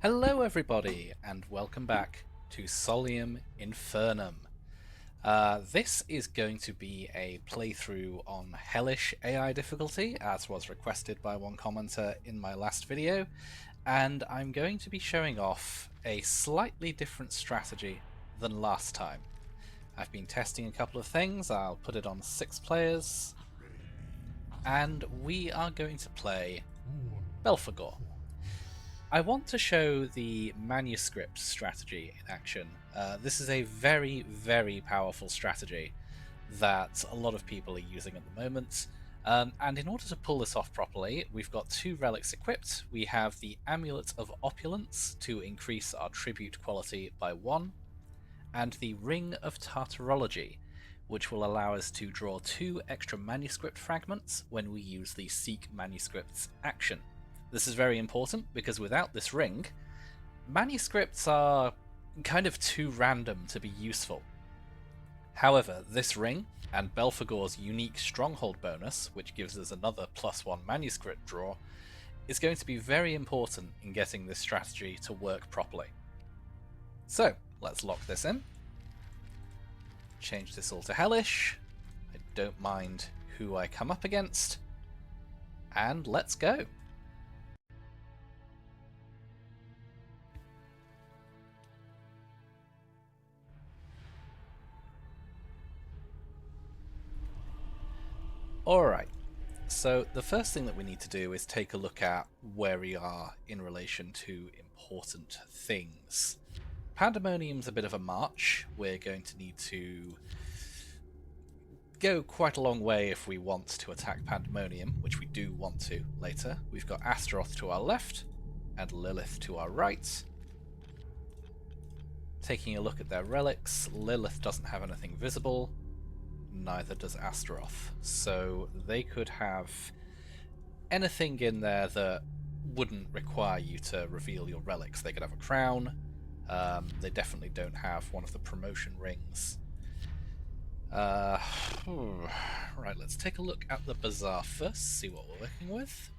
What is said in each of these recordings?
Hello everybody, and welcome back to Solium Infernum. This is going to be a playthrough on Hellish AI difficulty, as was requested by one commenter in my last video, and I'm going to be showing off a slightly different strategy than last time. I've been testing a couple of things. I'll put it on 6 players, and we are going to play Belphegor. I want to show the Manuscript strategy in action. This is a very, very powerful strategy that a lot of people are using at the moment. And in order to pull this off properly, we've got 2 relics equipped. We have the Amulet of Opulence to increase our tribute quality by 1, and the Ring of Tartarology, which will allow us to draw 2 extra manuscript fragments when we use the Seek Manuscripts action. This is very important because without this ring, manuscripts are kind of too random to be useful. However, this ring and Belphegor's unique stronghold bonus, which gives us another +1 manuscript draw, is going to be very important in getting this strategy to work properly. So, let's lock this in. Change this all to Hellish. I don't mind who I come up against. And let's go. Alright, so the first thing that we need to do is take a look at where we are in relation to important things. Pandemonium's a bit of a march. We're going to need to go quite a long way if we want to attack Pandemonium, which we do want to later. We've got Astaroth to our left and Lilith to our right. Taking a look at their relics, Lilith doesn't have anything visible, neither does Astaroth, so they could have anything in there that wouldn't require you to reveal your relics. They could have a crown. They definitely don't have one of the promotion rings. Right, let's take a look at the bazaar first, see what we're working with.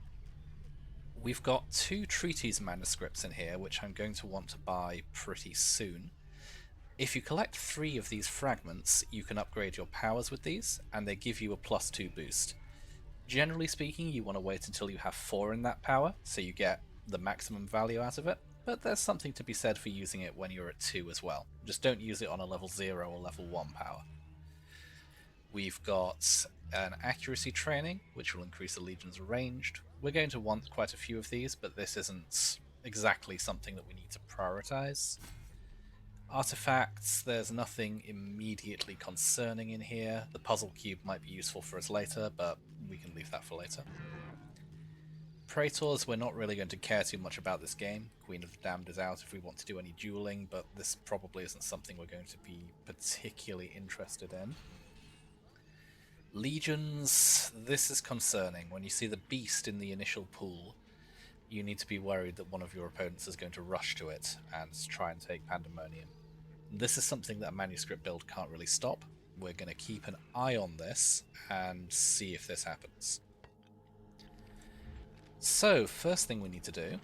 We've got 2 treatise manuscripts in here, which I'm going to want to buy pretty soon. If you collect 3 of these fragments, you can upgrade your powers with these, and they give you a +2 boost. Generally speaking, you want to wait until you have 4 in that power, so you get the maximum value out of it, but there's something to be said for using it when you're at 2 as well. Just don't use it on a level 0 or level 1 power. We've got an accuracy training, which will increase the Legion's ranged. We're going to want quite a few of these, but this isn't exactly something that we need to prioritize. Artifacts, there's nothing immediately concerning in here. The puzzle cube might be useful for us later, but we can leave that for later. Praetors, we're not really going to care too much about this game. Queen of the Damned is out if we want to do any dueling, but this probably isn't something we're going to be particularly interested in. Legions, this is concerning. When you see the beast in the initial pool, you need to be worried that one of your opponents is going to rush to it and try and take Pandemonium. This is something that a manuscript build can't really stop. We're going to keep an eye on this and see if this happens. So, first thing we need to do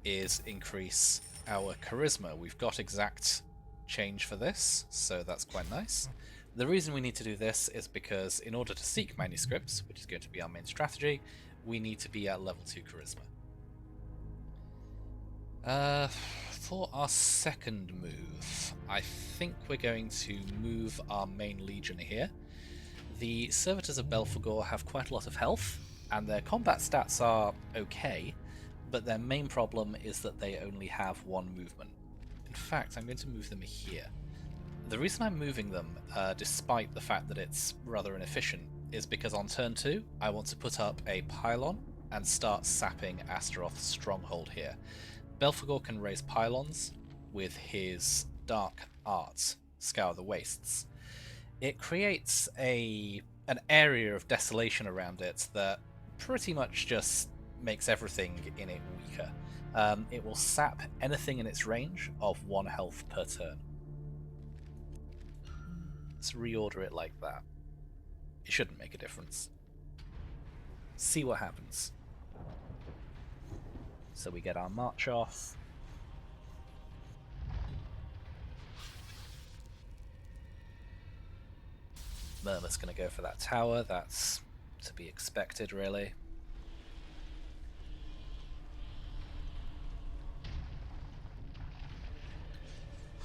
is increase our charisma. We've got exact change for this, so that's quite nice. The reason we need to do this is because in order to seek manuscripts, which is going to be our main strategy, we need to be at level 2 charisma. For our second move, I think we're going to move our main legion here. The Servitors of Belphegor have quite a lot of health, and their combat stats are okay, but their main problem is that they only have 1 movement. In fact, I'm going to move them here. The reason I'm moving them, despite the fact that it's rather inefficient, is because on turn 2, I want to put up a pylon and start sapping Astaroth's stronghold here. Belphegor can raise pylons with his dark art, Scour the Wastes. It creates an area of desolation around it that pretty much just makes everything in it weaker. It will sap anything in its range of 1 health per turn. Let's reorder it like that. It shouldn't make a difference. See what happens. So we get our march off. Murmur's going to go for that tower. That's to be expected, really.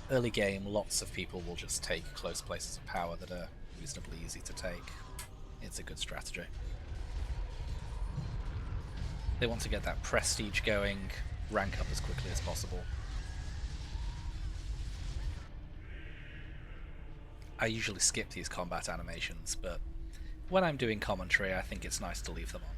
Early game, lots of people will just take close places of power that are reasonably easy to take. It's a good strategy. They want to get that prestige going, rank up as quickly as possible. I usually skip these combat animations, but when I'm doing commentary, I think it's nice to leave them on.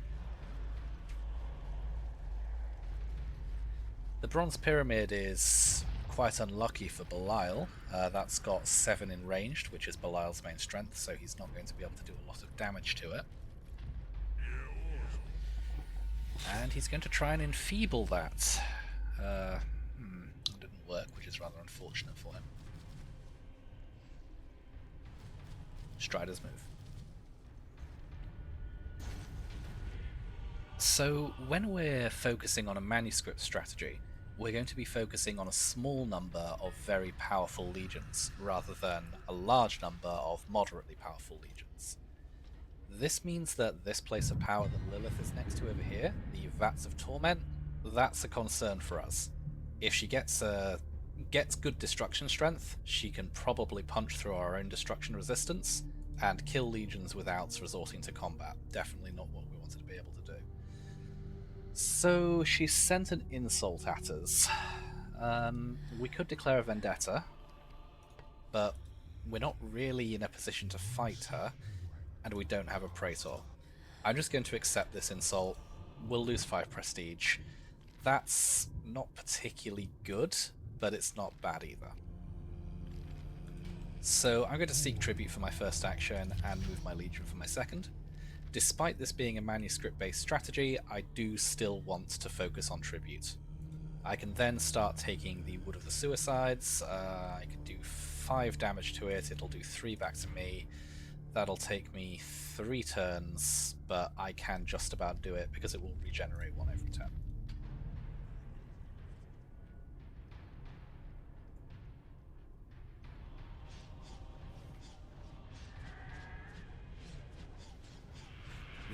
The Bronze Pyramid is quite unlucky for Belial. That's got 7 in ranged, which is Belial's main strength, so he's not going to be able to do a lot of damage to it. And he's going to try and enfeeble that. It didn't work, which is rather unfortunate for him. Strider's move. So when we're focusing on a manuscript strategy, we're going to be focusing on a small number of very powerful legions, rather than a large number of moderately powerful legions. This means that this place of power that Lilith is next to over here, the Vats of Torment, that's a concern for us. If she gets good destruction strength, she can probably punch through our own destruction resistance and kill legions without resorting to combat. Definitely not what we wanted to be able to do. So she sent an insult at us. We could declare a vendetta, but we're not really in a position to fight her, and we don't have a Praetor. I'm just going to accept this insult. We'll lose 5 prestige. That's not particularly good, but it's not bad either. So I'm going to seek tribute for my first action and move my legion for my second. Despite this being a manuscript-based strategy, I do still want to focus on tribute. I can then start taking the Wood of the Suicides. I can do 5 damage to it. It'll do 3 back to me. That'll take me 3 turns, but I can just about do it because it will regenerate 1 every turn.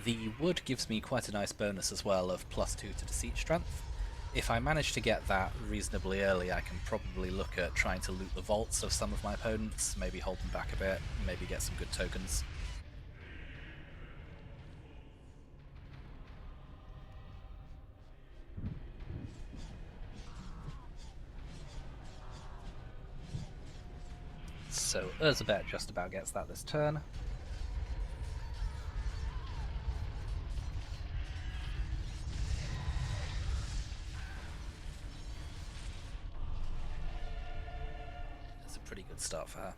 The wood gives me quite a nice bonus as well of +2 to deceit strength. If I manage to get that reasonably early, I can probably look at trying to loot the vaults of some of my opponents, maybe hold them back a bit, maybe get some good tokens. So Urzabet just about gets that this turn. It's a pretty good start for her.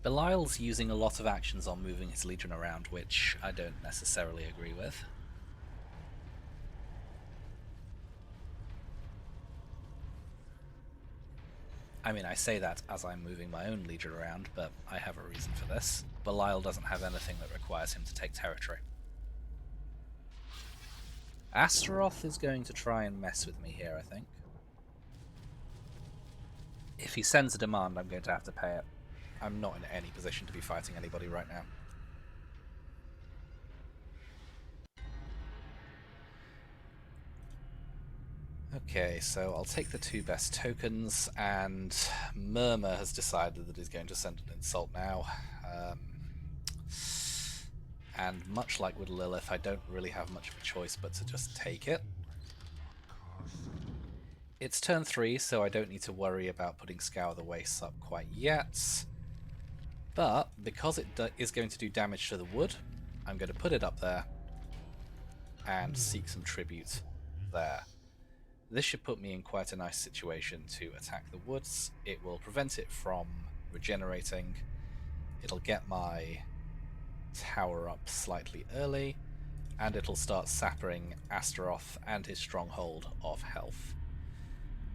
Belial's using a lot of actions on moving his legion around, which I don't necessarily agree with. I mean, I say that as I'm moving my own legion around, but I have a reason for this. Belial doesn't have anything that requires him to take territory. Astaroth is going to try and mess with me here, I think. If he sends a demand, I'm going to have to pay it. I'm not in any position to be fighting anybody right now. Okay, so I'll take the 2 best tokens, and Murmur has decided that he's going to send an insult now. And much like with Lilith, I don't really have much of a choice but to just take it. It's turn 3, so I don't need to worry about putting Scour the Wastes up quite yet. But because it is going to do damage to the wood, I'm going to put it up there and seek some tribute there. This should put me in quite a nice situation to attack the woods. It will prevent it from regenerating. It'll get my tower up slightly early, and it'll start sapping Astaroth and his stronghold of health.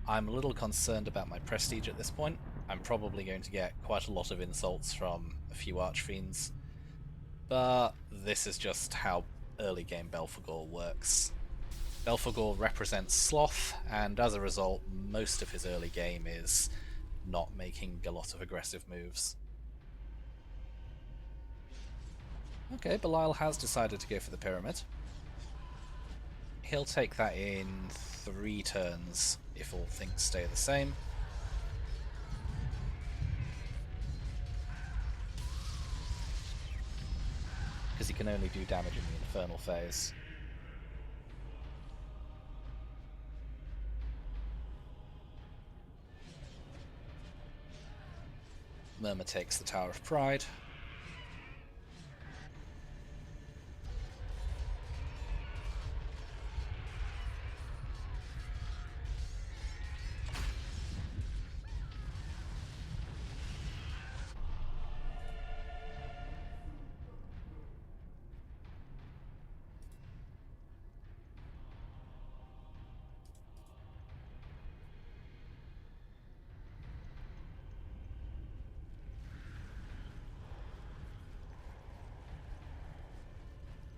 I'm a little concerned about my prestige at this point. I'm probably going to get quite a lot of insults from a few Archfiends, but this is just how early game Belphegor works. Belphegor represents sloth, and as a result, most of his early game is not making a lot of aggressive moves. Okay, Belial has decided to go for the pyramid. He'll take that in 3 turns if all things stay the same. Because he can only do damage in the Infernal phase. Murmur takes the Tower of Pride.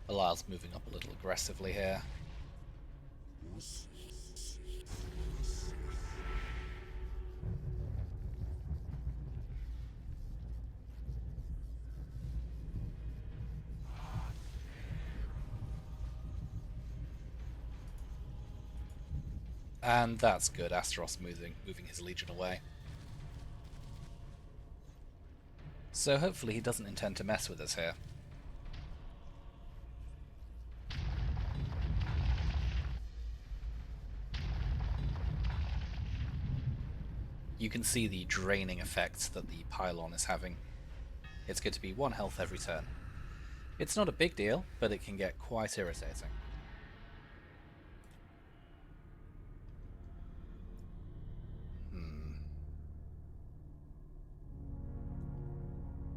Belial's moving up a little aggressively here. And that's good, Astaroth's moving his legion away. So hopefully he doesn't intend to mess with us here. You can see the draining effect that the pylon is having. It's going to be 1 health every turn. It's not a big deal, but it can get quite irritating.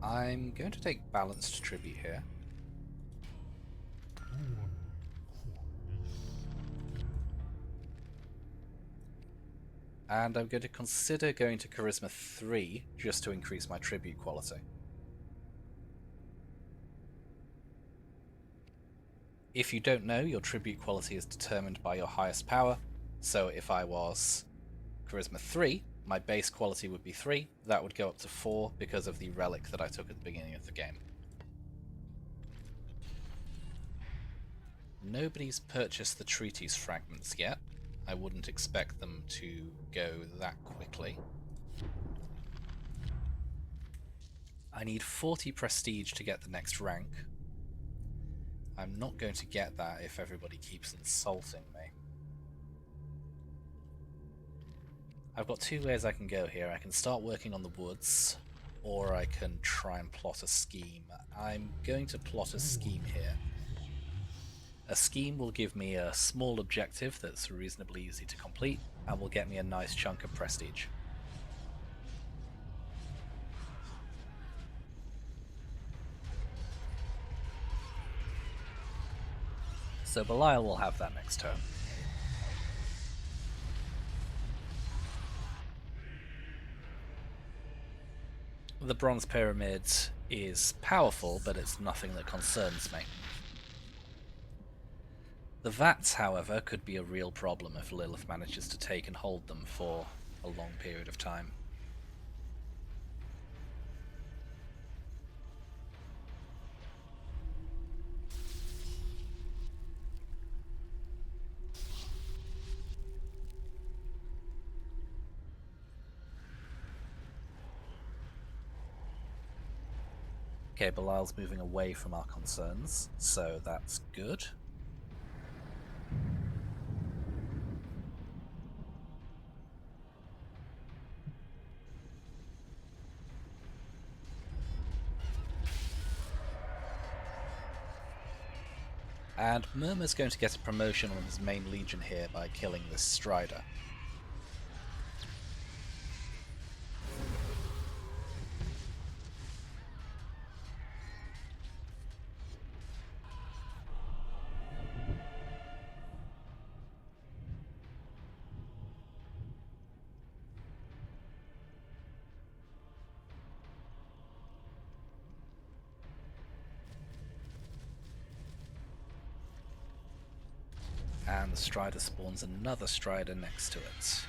I'm going to take balanced tribute here. And I'm going to consider going to Charisma 3 just to increase my tribute quality. If you don't know, your tribute quality is determined by your highest power, so if I was Charisma 3, my base quality would be 3, that would go up to 4 because of the relic that I took at the beginning of the game. Nobody's purchased the treatise fragments yet. I wouldn't expect them to go that quickly. I need 40 prestige to get the next rank. I'm not going to get that if everybody keeps insulting me. I've got 2 ways I can go here. I can start working on the woods, or I can try and plot a scheme. I'm going to plot a scheme here. A scheme will give me a small objective that's reasonably easy to complete, and will get me a nice chunk of prestige. So Belial will have that next turn. The Bronze Pyramid is powerful, but it's nothing that concerns me. The Vats, however, could be a real problem if Lilith manages to take and hold them for a long period of time. Okay, Belial's moving away from our concerns, so that's good. And Murmur's going to get a promotion on his main legion here by killing this Strider. And the Strider spawns another Strider next to it.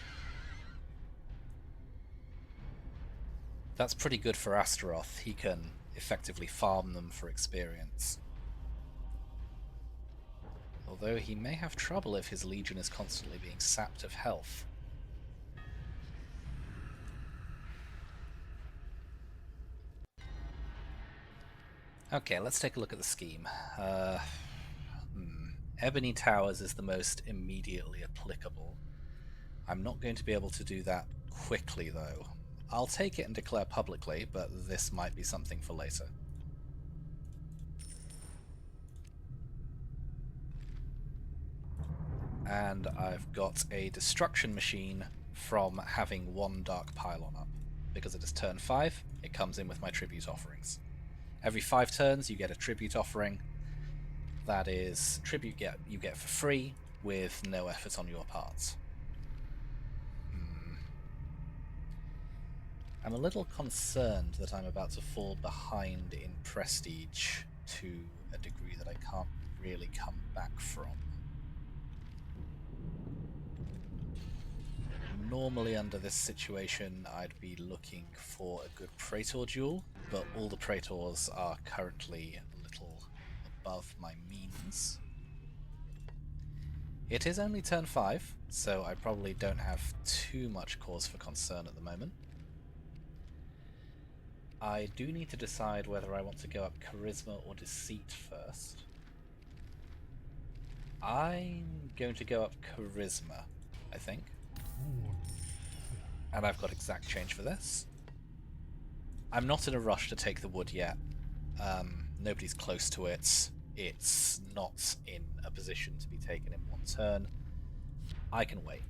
That's pretty good for Astaroth. He can effectively farm them for experience. Although he may have trouble if his Legion is constantly being sapped of health. Okay, let's take a look at the scheme. Ebony Towers is the most immediately applicable. I'm not going to be able to do that quickly, though. I'll take it and declare publicly, but this might be something for later. And I've got a destruction machine from having one dark pylon up. Because it is turn 5, it comes in with my tribute offerings. Every 5 turns you get a tribute offering. That is tribute you get for free with no effort on your part. I'm a little concerned that I'm about to fall behind in prestige to a degree that I can't really come back from. Normally under this situation I'd be looking for a good Praetor duel, but all the Praetors are currently a little above my means. It is only turn 5, so I probably don't have too much cause for concern at the moment. I do need to decide whether I want to go up Charisma or Deceit first. I'm going to go up Charisma, I think. And I've got exact change for this. I'm not in a rush to take the wood yet. Nobody's close to it. It's not in a position to be taken in one turn. I can wait.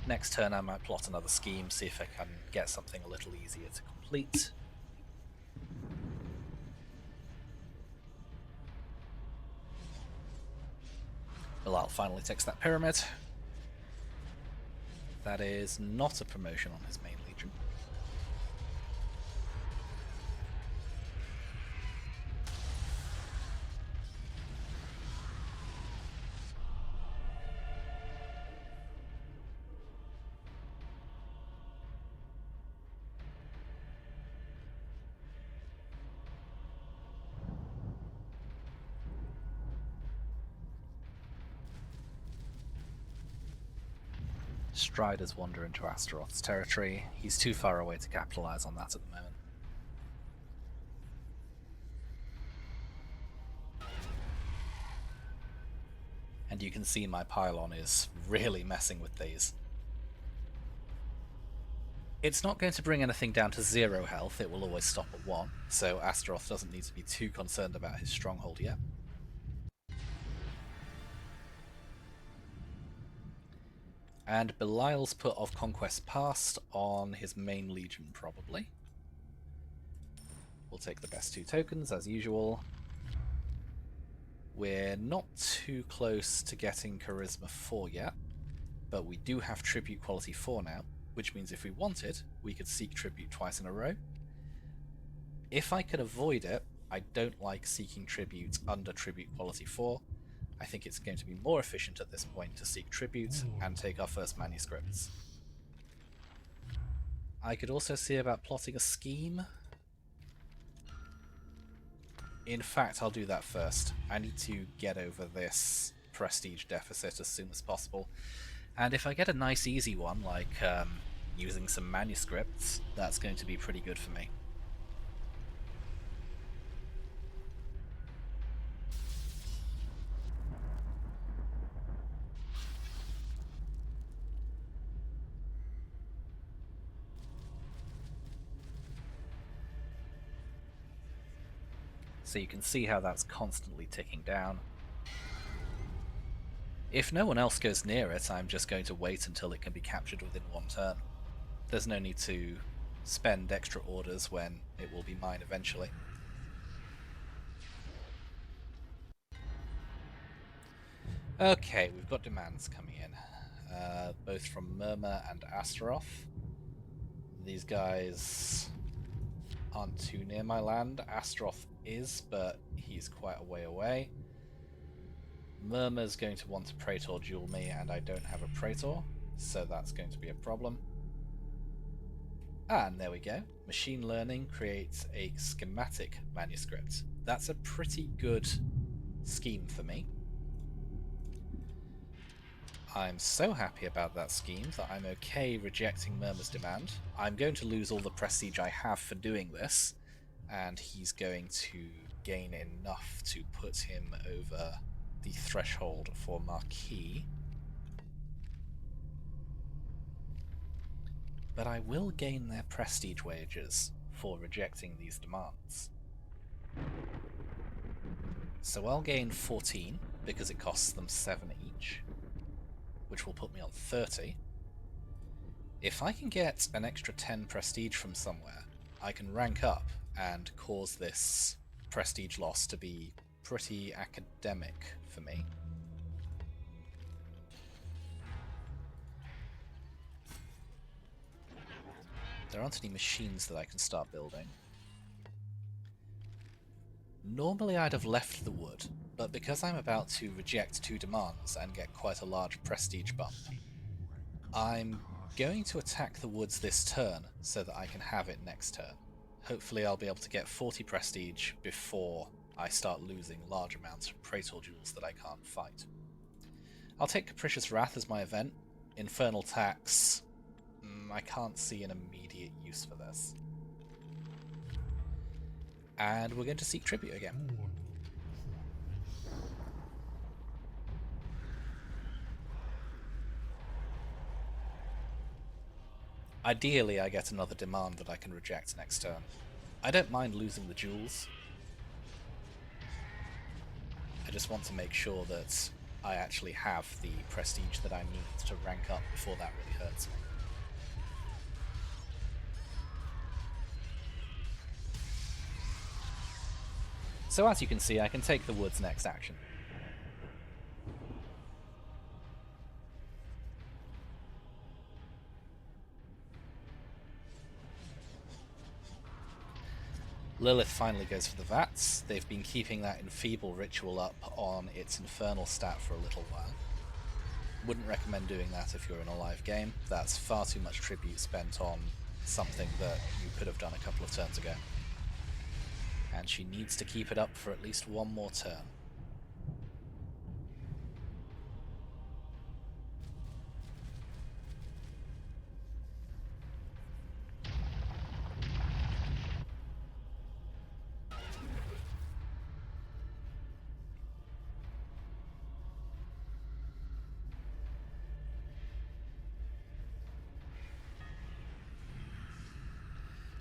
Next turn I might plot another scheme, see if I can get something a little easier to complete. Bilal finally takes that pyramid. That is not a promotion on his main legion. Striders wander into Astaroth's territory. He's too far away to capitalize on that at the moment. And you can see my pylon is really messing with these. It's not going to bring anything down to 0 health, it will always stop at 1, so Astaroth doesn't need to be too concerned about his stronghold yet. And Belial's put of Conquest Past on his main legion, probably. We'll take the best 2 tokens, as usual. We're not too close to getting Charisma 4 yet, but we do have Tribute Quality 4 now, which means if we wanted, we could seek Tribute twice in a row. If I could avoid it, I don't like seeking Tribute under Tribute Quality 4. I think it's going to be more efficient at this point to seek Tribute and take our first Manuscripts. I could also see about plotting a scheme. In fact, I'll do that first. I need to get over this prestige deficit as soon as possible. And if I get a nice easy one, like using some manuscripts, that's going to be pretty good for me. So you can see how that's constantly ticking down. If no one else goes near it, I'm just going to wait until it can be captured within 1 turn. There's no need to spend extra orders when it will be mine eventually. Okay, we've got demands coming in, both from Murmur and Astaroth. These guys aren't too near my land. Astaroth is, but he's quite a way away. Murmur's going to want to Praetor duel me, and I don't have a Praetor, so that's going to be a problem. And there we go. Machine learning creates a schematic manuscript. That's a pretty good scheme for me. I'm so happy about that scheme that I'm okay rejecting Murmur's demand. I'm going to lose all the prestige I have for doing this, and he's going to gain enough to put him over the threshold for Marquis. But I will gain their prestige wages for rejecting these demands. So I'll gain 14, because it costs them 7 each, which will put me on 30. If I can get an extra 10 prestige from somewhere, I can rank up and cause this prestige loss to be pretty academic for me. There aren't any machines that I can start building. Normally I'd have left the wood, but because I'm about to reject 2 demands and get quite a large prestige bump, I'm going to attack the woods this turn so that I can have it next turn. Hopefully I'll be able to get 40 prestige before I start losing large amounts of Praetor duels that I can't fight. I'll take Capricious Wrath as my event. Infernal Tax, I can't see an immediate use for this. And we're going to seek tribute again. Ideally, I get another demand that I can reject next turn. I don't mind losing the jewels. I just want to make sure that I actually have the prestige that I need to rank up before that really hurts me. So as you can see, I can take the woods next action. Lilith finally goes for the Vats. They've been keeping that Enfeeble ritual up on its Infernal stat for a little while. Wouldn't recommend doing that if you're in a live game. That's far too much tribute spent on something that you could have done a couple of turns ago. And she needs to keep it up for at least one more turn.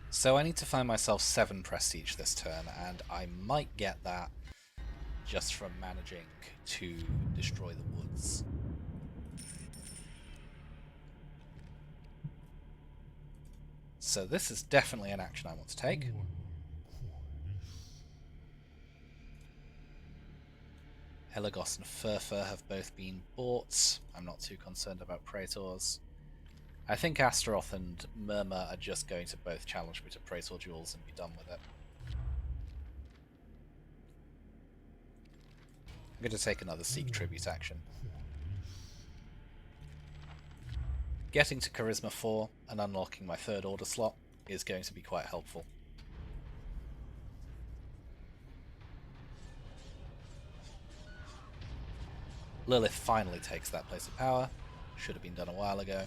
So I need to find myself 7 prestige this turn, and I might get that just from managing to destroy the woods. So this is definitely an action I want to take. Elagos and Furfur have both been bought. I'm not too concerned about Praetors. I think Astaroth and Murmur are just going to both challenge me to Praetor duels and be done with it. I'm going to take another Seek Tribute action. Getting to Charisma 4 and unlocking my 3rd order slot is going to be quite helpful. Lilith finally takes that place of power. Should have been done a while ago.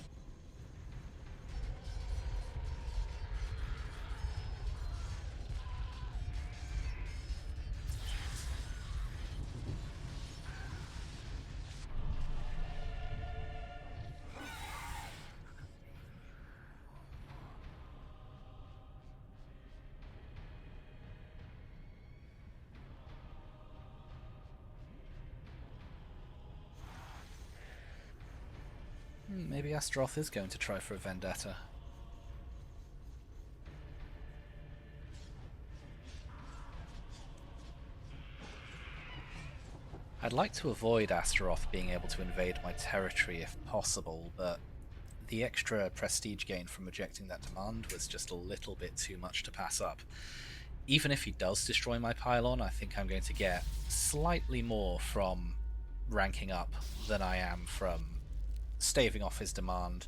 Maybe Astaroth is going to try for a vendetta. I'd like to avoid Astaroth being able to invade my territory if possible, but The extra prestige gain from rejecting that demand was just a little bit too much to pass up. Even if he does destroy my pylon, I think I'm going to get slightly more from ranking up than I am from staving off his demand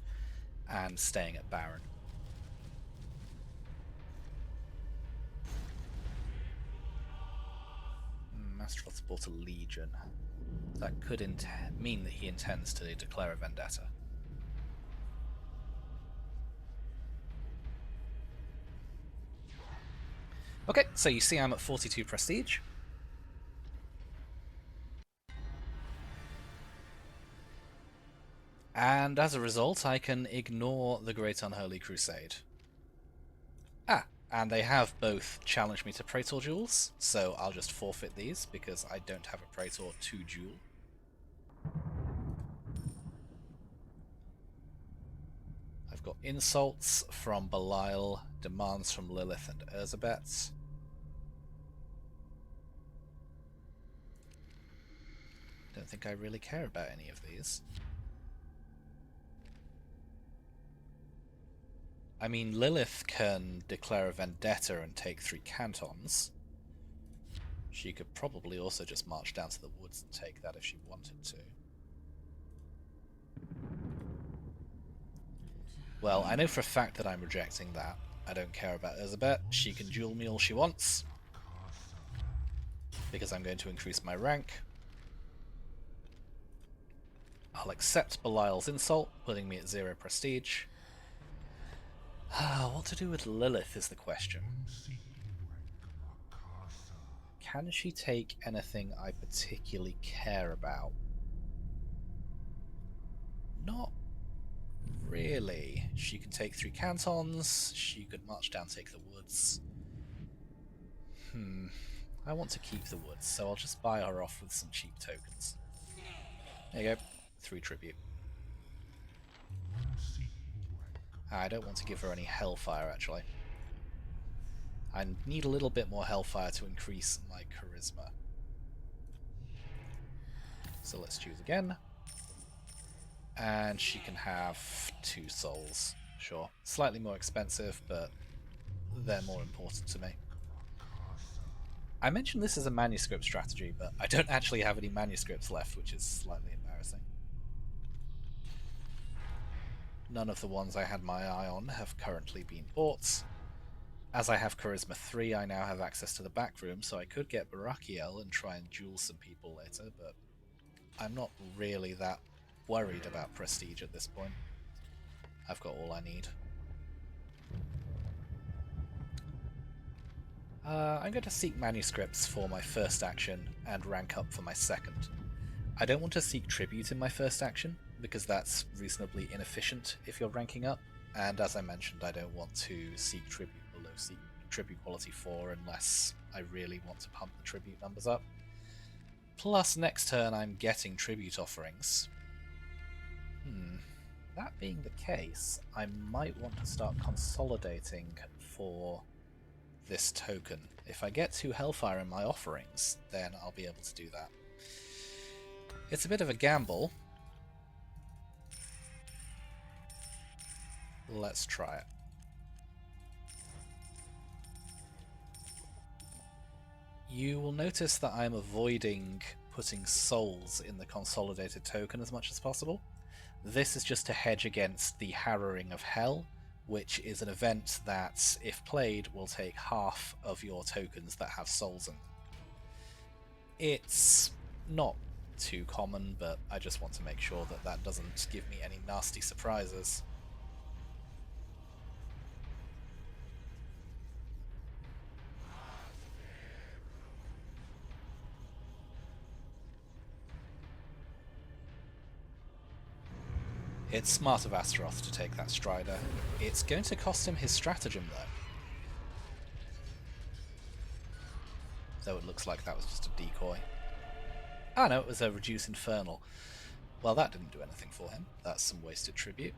and staying at Baron. Masteroth's bought a Legion. That could mean that he intends to declare a vendetta. Okay, so you see I'm at 42 prestige. And as a result, I can ignore the Great Unholy Crusade. And they have both challenged me to Praetor duels, so I'll just forfeit these because I don't have a Praetor to duel. I've got insults from Belial, demands from Lilith and Erzabet. Don't think I really care about any of these. I mean, Lilith can declare a vendetta and take 3 cantons. She could probably also just march down to the woods and take that if she wanted to. Well, I know for a fact that I'm rejecting that. I don't care about Erzabet. She can duel me all she wants, because I'm going to increase my rank. I'll accept Belial's insult, putting me at 0 prestige. What to do with Lilith is the question. Can she take anything I particularly care about? Not really. She can take 3 cantons, she could march down, take the woods. I want to keep the woods, so I'll just buy her off with some cheap tokens. There you go, 3 tribute. I don't want to give her any Hellfire, actually. I need a little bit more Hellfire to increase my Charisma. So let's choose again. And she can have 2 souls. Sure. Slightly more expensive, but they're more important to me. I mentioned this as a manuscript strategy, but I don't actually have any manuscripts left, which is slightly embarrassing. None of the ones I had my eye on have currently been bought. As I have Charisma 3, I now have access to the back room, so I could get Barakiel and try and duel some people later, but I'm not really that worried about prestige at this point. I've got all I need. I'm going to seek manuscripts for my first action and rank up for my second. I don't want to seek tribute in my first action, because that's reasonably inefficient if you're ranking up, and as I mentioned, I don't want to seek tribute below tribute quality 4 unless I really want to pump the tribute numbers up. Plus, next turn I'm getting tribute offerings. That being the case, I might want to start consolidating for this token. If I get 2 Hellfire in my offerings, then I'll be able to do that. It's a bit of a gamble. Let's try it. You will notice that I'm avoiding putting souls in the consolidated token as much as possible. This is just to hedge against the Harrowing of Hell, which is an event that, if played, will take half of your tokens that have souls in them. It's not too common, but I just want to make sure that that doesn't give me any nasty surprises. It's smart of Astaroth to take that Strider. It's going to cost him his stratagem, though it looks like that was just a decoy. Ah no, it was a reduce Infernal. Well, that didn't do anything for him. That's some wasted tribute.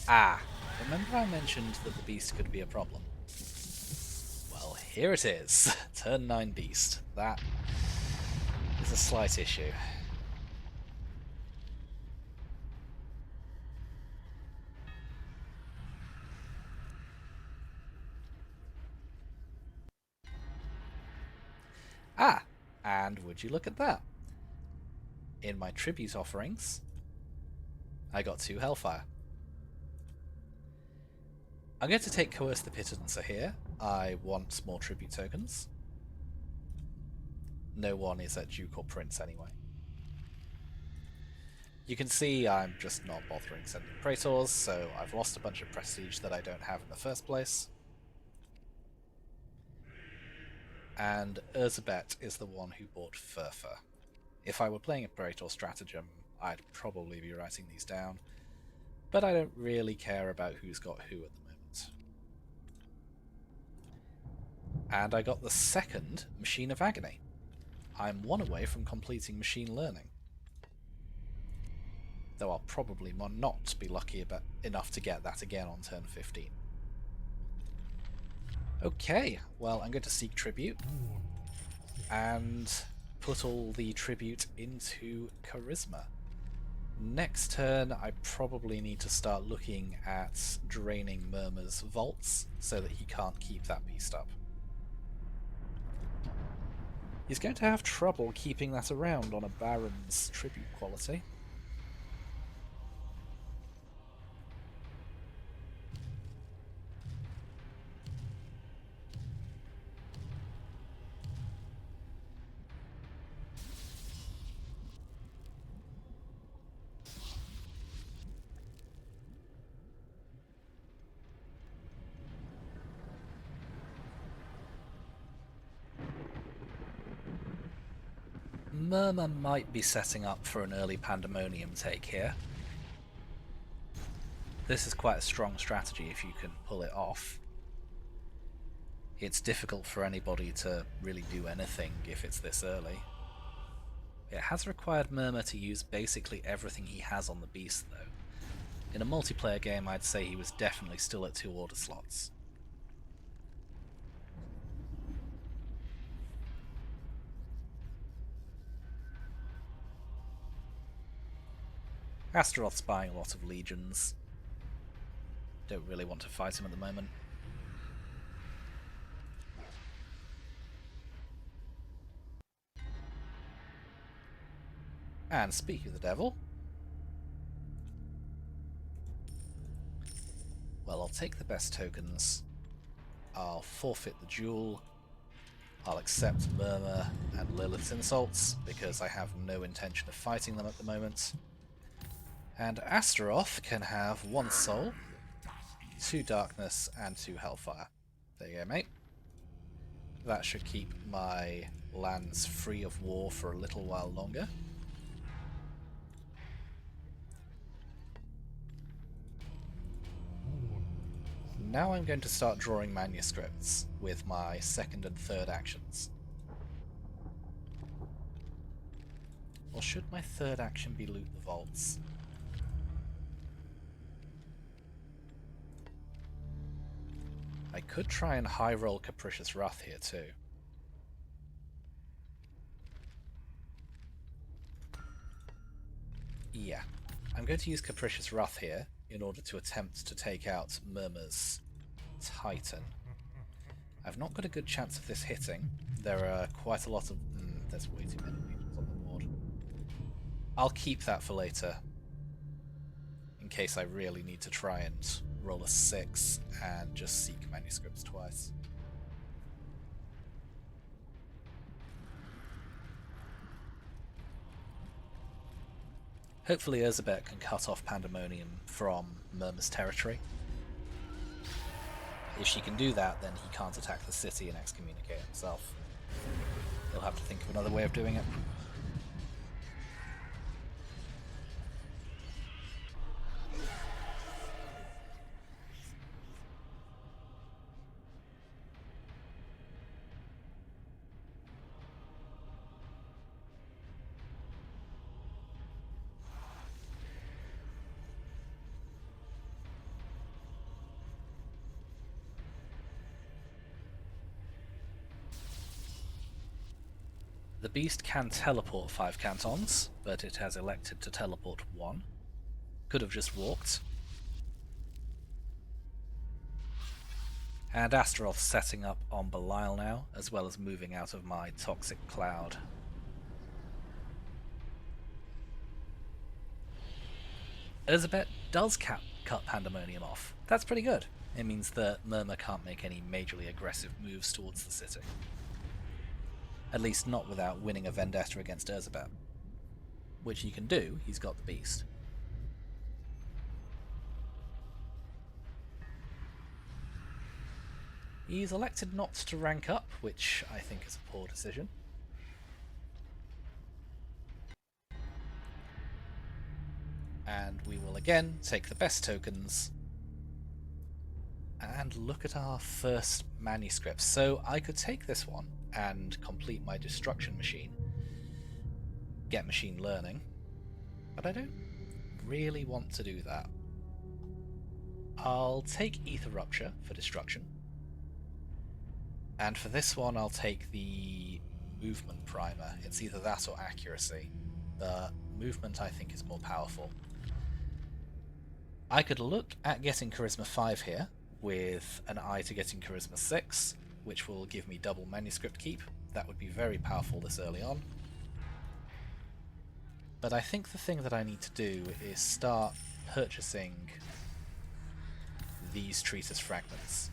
Ah, remember I mentioned that the beast could be a problem? here it is. Turn 9 beast. That is a slight issue. Ah, and would you look at that? In my tribute offerings, I got 2 Hellfire. I'm going to take Coerce the Pittenser here. I want more tribute tokens. No one is at Duke or Prince anyway. You can see I'm just not bothering sending Praetors, so I've lost a bunch of prestige that I don't have in the first place. And Erzsébet is the one who bought Furfa. If I were playing a Praetor stratagem, I'd probably be writing these down, but I don't really care about who's got who at the moment. And I got the second Machine of Agony. I'm 1 away from completing Machine Learning. Though I'll probably not be lucky enough to get that again on turn 15. Okay, well, I'm going to seek tribute and put all the tribute into Charisma. Next turn, I probably need to start looking at draining Murmur's vaults so that he can't keep that beast up. He's going to have trouble keeping that around on a Baron's tribute quality. Murmur might be setting up for an early Pandemonium take here. This is quite a strong strategy if you can pull it off. It's difficult for anybody to really do anything if it's this early. It has required Murmur to use basically everything he has on the beast though. In a multiplayer game I'd say he was definitely still at 2 order slots. Astaroth's buying a lot of legions. Don't really want to fight him at the moment. And speaking of the devil, well, I'll take the best tokens, I'll forfeit the duel, I'll accept Murmur and Lilith's insults because I have no intention of fighting them at the moment. And Astaroth can have 1 soul, 2 darkness, and 2 hellfire. There you go, mate. That should keep my lands free of war for a little while longer. Now I'm going to start drawing manuscripts with my 2nd and 3rd actions. Or should my 3rd action be loot the vaults? I could try and high roll Capricious Wrath here too. Yeah, I'm going to use Capricious Wrath here in order to attempt to take out Murmur's Titan. I've not got a good chance of this hitting. There are quite a lot of... there's way too many people on the board. I'll keep that for later, in case I really need to try and roll a 6 and just seek manuscripts twice. Hopefully Erzsébet can cut off Pandemonium from Murmur's territory. If she can do that, then he can't attack the city and excommunicate himself. He'll have to think of another way of doing it. The beast can teleport 5 cantons, but it has elected to teleport 1. Could have just walked. And Astaroth setting up on Belial now, as well as moving out of my toxic cloud. Elizabeth does cut Pandemonium off. That's pretty good. It means that Murmur can't make any majorly aggressive moves towards the city. At least not without winning a vendetta against Elizabeth. Which he can do, he's got the beast. He's elected not to rank up, which I think is a poor decision. And we will again take the best tokens and look at our first manuscript. So I could take this one and complete my destruction machine, get machine learning, but I don't really want to do that. I'll take Ether Rupture for destruction, and for this one I'll take the movement primer. It's either that or accuracy. The movement I think is more powerful. I could look at getting Charisma 5 here, with an eye to getting Charisma 6, which will give me double manuscript keep. That would be very powerful this early on. But I think the thing that I need to do is start purchasing these Treatise fragments.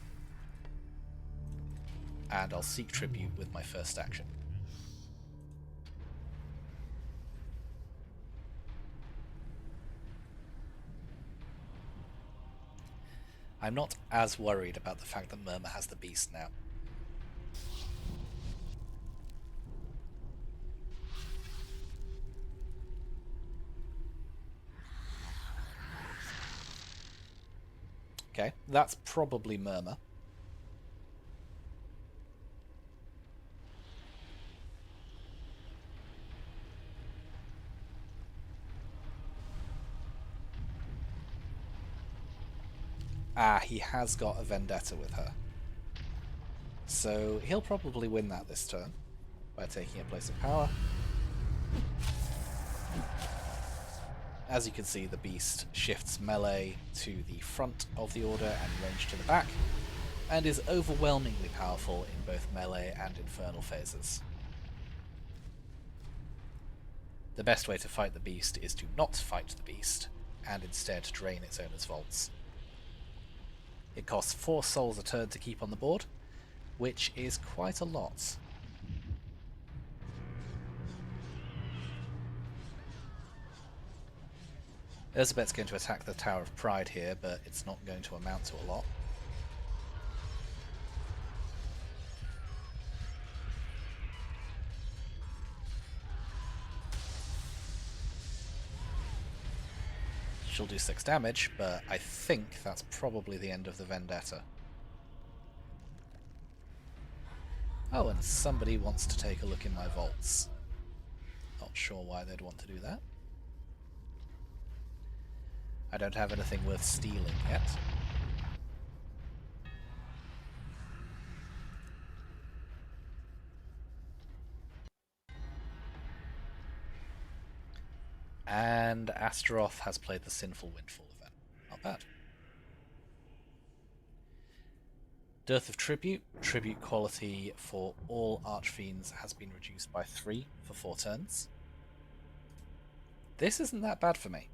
And I'll seek tribute with my first action. I'm not as worried about the fact that Murmur has the beast now. Okay, that's probably Murmur. Ah, he has got a vendetta with her. So he'll probably win that this turn by taking a place of power. As you can see, the beast shifts melee to the front of the order and range to the back, and is overwhelmingly powerful in both melee and infernal phases. The best way to fight the beast is to not fight the beast, and instead drain its owner's vaults. It costs 4 souls a turn to keep on the board, which is quite a lot. Elizabeth's going to attack the Tower of Pride here, but it's not going to amount to a lot. She'll do 6 damage, but I think that's probably the end of the vendetta. Oh, and somebody wants to take a look in my vaults. Not sure why they'd want to do that. I don't have anything worth stealing yet. And Astaroth has played the Sinful Windfall event. Not bad. Dearth of Tribute. Tribute quality for all Archfiends has been reduced by 3 for 4 turns. This isn't that bad for me.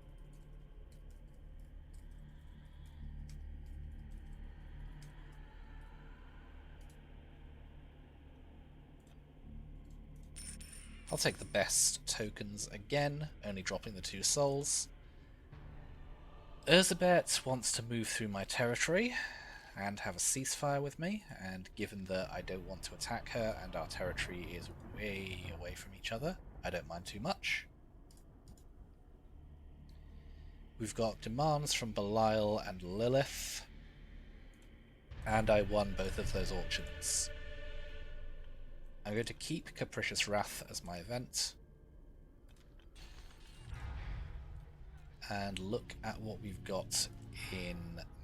I'll take the best tokens again, only dropping the 2 souls. Elizabeth wants to move through my territory and have a ceasefire with me, and given that I don't want to attack her and our territory is way away from each other, I don't mind too much. We've got demands from Belial and Lilith, and I won both of those auctions. I'm going to keep Capricious Wrath as my event, and look at what we've got in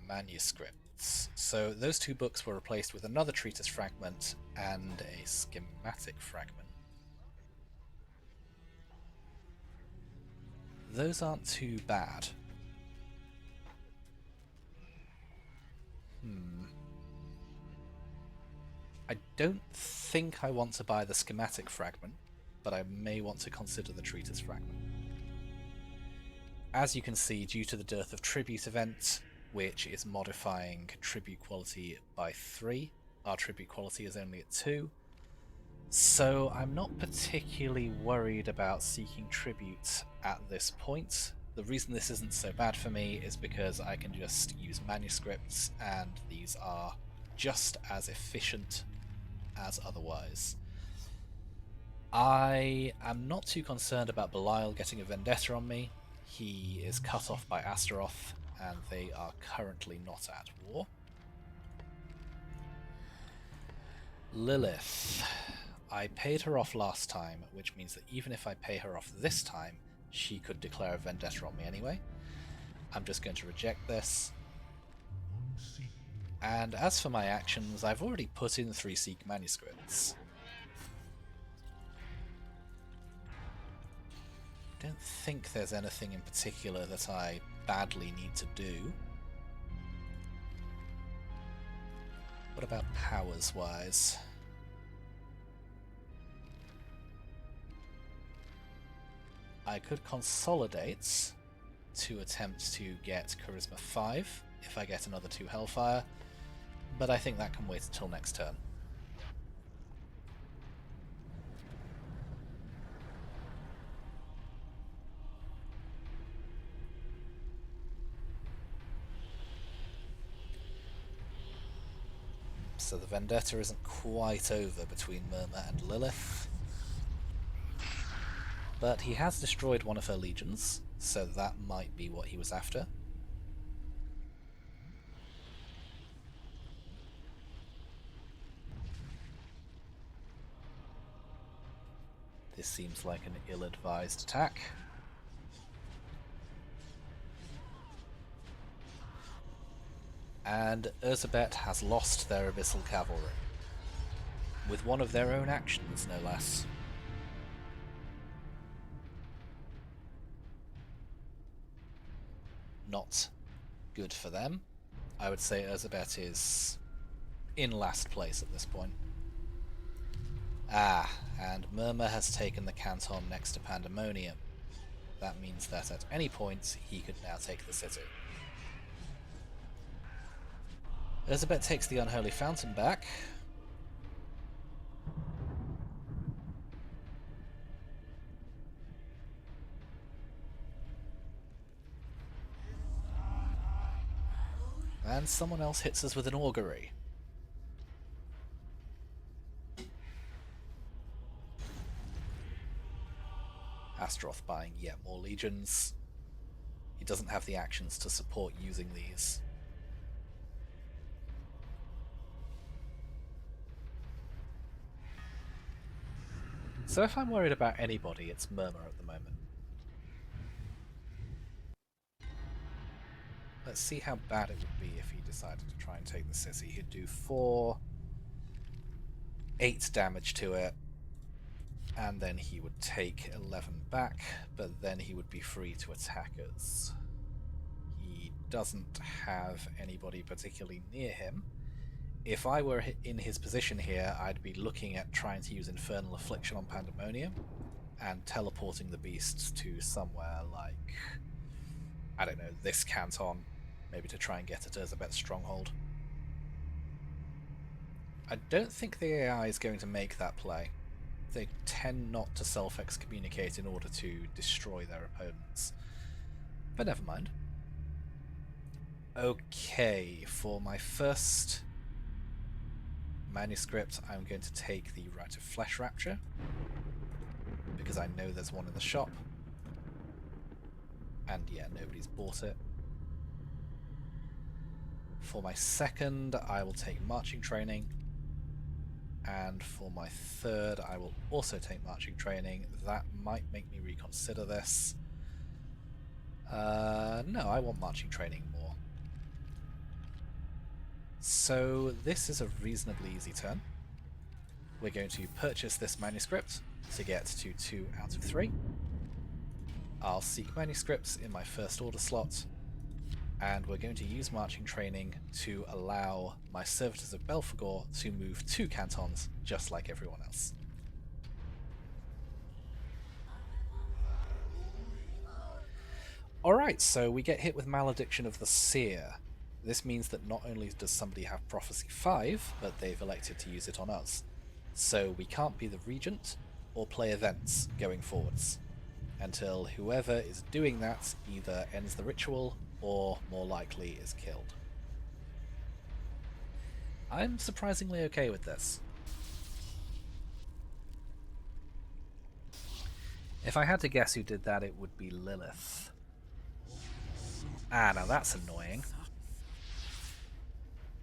manuscripts. So those 2 books were replaced with another treatise fragment and a schematic fragment. Those aren't too bad. I don't think I want to buy the schematic fragment, but I may want to consider the treatise fragment. As you can see, due to the dearth of tribute event, which is modifying tribute quality by 3, our tribute quality is only at 2, so I'm not particularly worried about seeking tribute at this point. The reason this isn't so bad for me is because I can just use manuscripts, and these are just as efficient as otherwise. I am not too concerned about Belial getting a vendetta on me. He is cut off by Astaroth, and they are currently not at war. Lilith. I paid her off last time, which means that even if I pay her off this time, she could declare a vendetta on me anyway. I'm just going to reject this. And as for my actions, I've already put in 3 Seek manuscripts. I don't think there's anything in particular that I badly need to do. What about powers-wise? I could consolidate to attempt to get Charisma 5 if I get another 2 Hellfire, but I think that can wait until next turn. So the vendetta isn't quite over between Murmur and Lilith. But he has destroyed one of her legions, so that might be what he was after. This seems like an ill-advised attack. And Urzabet has lost their Abyssal Cavalry. With one of their own actions, no less. Not good for them. I would say Urzabet is in last place at this point. And Murmur has taken the canton next to Pandemonium. That means that at any point he could now take the city. Urzabet takes the Unholy Fountain back. And someone else hits us with an augury. Astaroth buying yet more legions. He doesn't have the actions to support using these. So if I'm worried about anybody, it's Murmur at the moment. Let's see how bad it would be if he decided to try and take the city. He'd do 8 damage to it, and then he would take 11 back, but then he would be free to attack us. He doesn't have anybody particularly near him. If I were in his position here, I'd be looking at trying to use Infernal Affliction on Pandemonium and teleporting the beasts to somewhere like, I don't know, this canton, maybe to try and get at Urzabet's stronghold. I don't think the AI is going to make that play. They tend not to self-excommunicate in order to destroy their opponents. But never mind. Okay, for my first manuscript, I'm going to take the Rite of Flesh Rapture, because I know there's one in the shop. And yeah, nobody's bought it. For my second, I will take Marching Training. And for my third, I will also take Marching Training. That might make me reconsider this. No, I want Marching Training more. So this is a reasonably easy turn. We're going to purchase this manuscript to get to 2 out of 3. I'll seek manuscripts in my first order slot, and we're going to use marching training to allow my servitors of Belphegor to move 2 cantons just like everyone else. Alright, so we get hit with Malediction of the Seer. This means that not only does somebody have Prophecy 5, but they've elected to use it on us. So we can't be the Regent or play events going forwards, until whoever is doing that either ends the ritual or, more likely, is killed. I'm surprisingly okay with this. If I had to guess who did that, it would be Lilith. Ah, now that's annoying.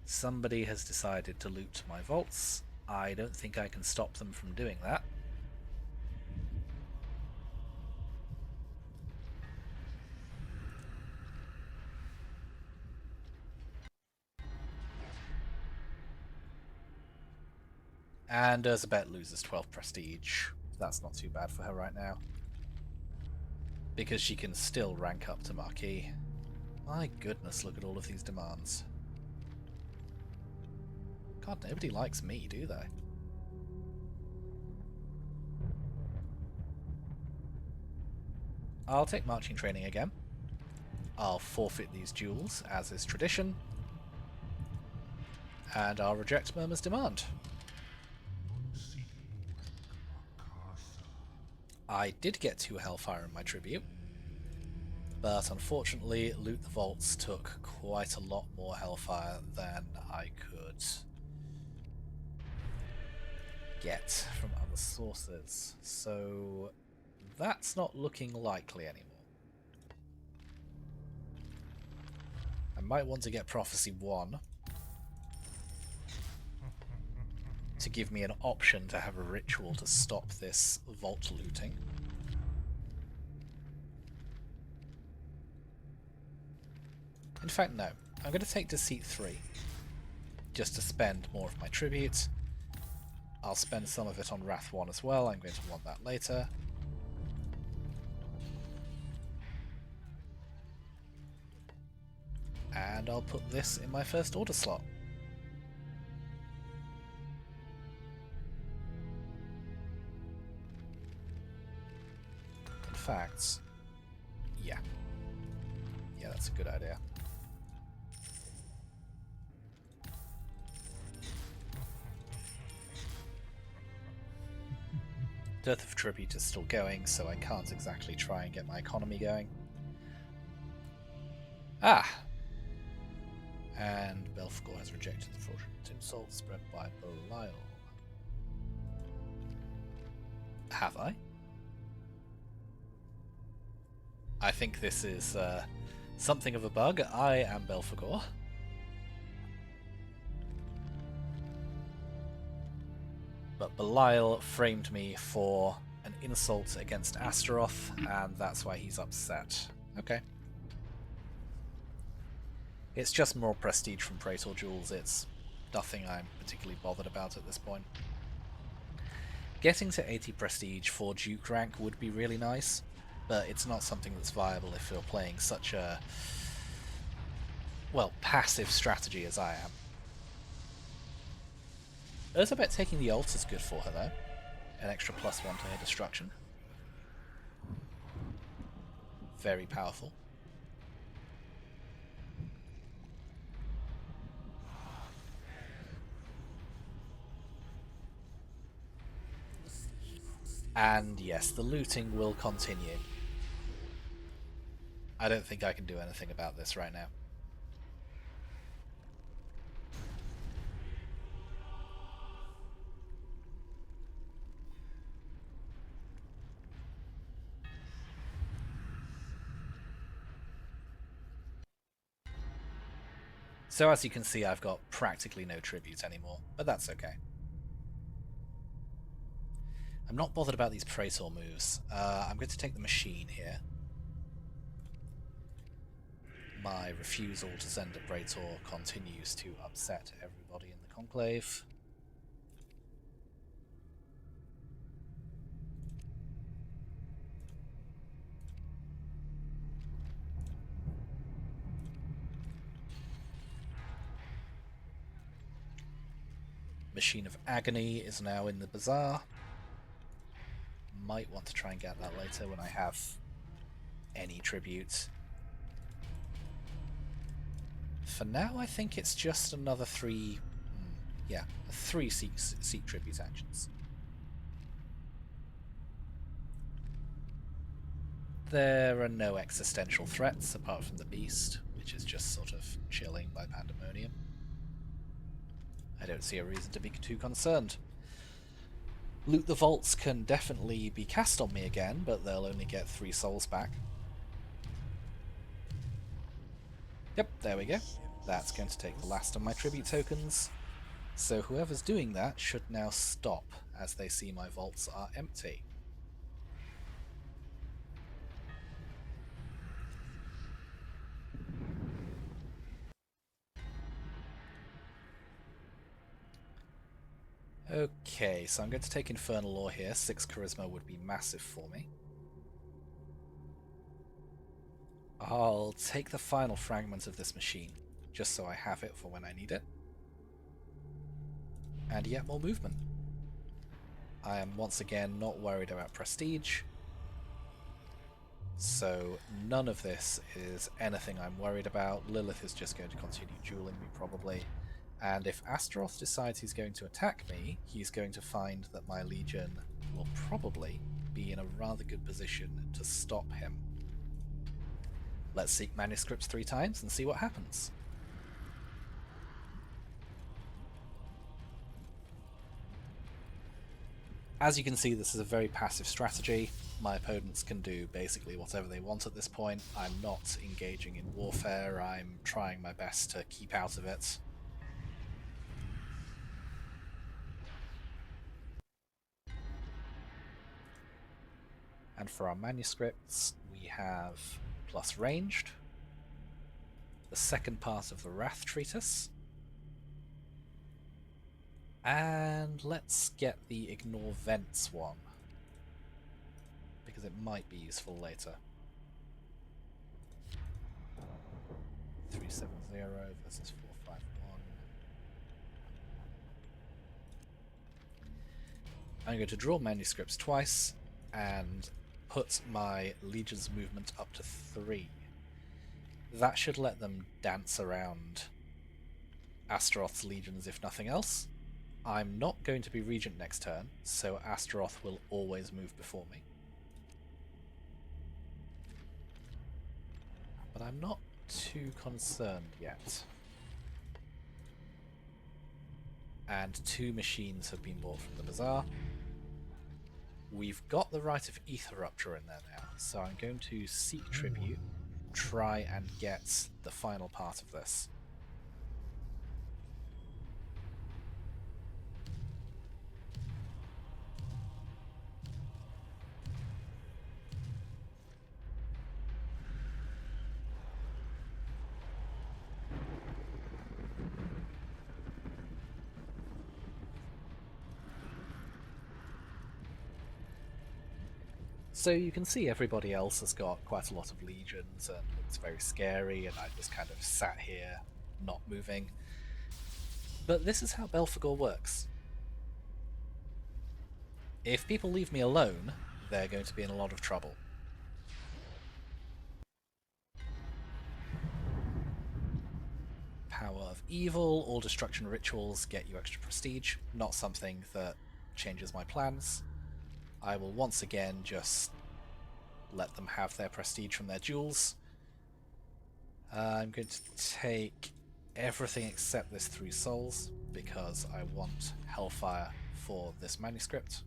Somebody has decided to loot my vaults. I don't think I can stop them from doing that. And Urzabet loses 12 prestige. That's not too bad for her right now, because she can still rank up to Marquis. My goodness, look at all of these demands. God, nobody likes me, do they? I'll take marching training again. I'll forfeit these duels, as is tradition. And I'll reject Murmur's demand. I did get 2 Hellfire in my tribute, but unfortunately Loot the Vaults took quite a lot more Hellfire than I could get from other sources, so that's not looking likely anymore. I might want to get Prophecy 1 to give me an option to have a ritual to stop this vault looting. In fact, no. I'm going to take Deceit 3, just to spend more of my tribute. I'll spend some of it on Wrath 1 as well, I'm going to want that later. And I'll put this in my first order slot. In fact, yeah, that's a good idea. Death of Tribute is still going, so I can't exactly try and get my economy going. Ah! And Belphegor has rejected the fraudulent insult spread by Belial. Have I? I think this is something of a bug. I am Belphegor. But Belial framed me for an insult against Astaroth, and that's why he's upset. Okay. It's just more prestige from Praetor Jewels. It's nothing I'm particularly bothered about at this point. Getting to 80 prestige for Duke rank would be really nice, but it's not something that's viable if you're playing such a, well, passive strategy as I am. Urzabet taking the ult is good for her though. An extra +1 to her destruction. Very powerful. And yes, the looting will continue. I don't think I can do anything about this right now. So as you can see, I've got practically no tribute anymore, but that's okay. I'm not bothered about these Praetor moves. I'm going to take the machine here. My refusal to send a Praetor continues to upset everybody in the Conclave. Machine of Agony is now in the bazaar. Might want to try and get that later when I have any tribute. For now, I think it's just another three seek tribute actions. There are no existential threats apart from the beast, which is just sort of chilling by Pandemonium. I don't see a reason to be too concerned. Loot the Vaults can definitely be cast on me again, but they'll only get 3 souls back. Yep, there we go. That's going to take the last of my tribute tokens. So whoever's doing that should now stop as they see my vaults are empty. Okay, so I'm going to take Infernal Law here. 6 Charisma would be massive for me. I'll take the final fragment of this machine, just so I have it for when I need it. And yet more movement. I am once again not worried about prestige, so none of this is anything I'm worried about. Lilith is just going to continue dueling me probably, and if Astaroth decides he's going to attack me, he's going to find that my Legion will probably be in a rather good position to stop him. Let's seek Manuscripts 3 times and see what happens. As you can see, this is a very passive strategy. My opponents can do basically whatever they want at this point. I'm not engaging in warfare, I'm trying my best to keep out of it. And for our manuscripts, we have plus ranged, the second part of the Wrath Treatise, and let's get the Ignore Vents one, because it might be useful later. 370 versus 451. I'm going to draw manuscripts twice and put my Legion's movement up to 3. That should let them dance around Astaroth's legions if nothing else. I'm not going to be Regent next turn, so Astaroth will always move before me. But I'm not too concerned yet. And 2 machines have been bought from the bazaar. We've got the Rite of Ether Rupture in there now, so I'm going to seek tribute, try and get the final part of this. So you can see everybody else has got quite a lot of legions and looks very scary, and I just kind of sat here not moving. But this is how Belphegor works. If people leave me alone, they're going to be in a lot of trouble. Power of Evil, all destruction rituals get you extra prestige, not something that changes my plans. I will once again just let them have their prestige from their jewels. I'm going to take everything except this 3 souls, because I want Hellfire for this manuscript.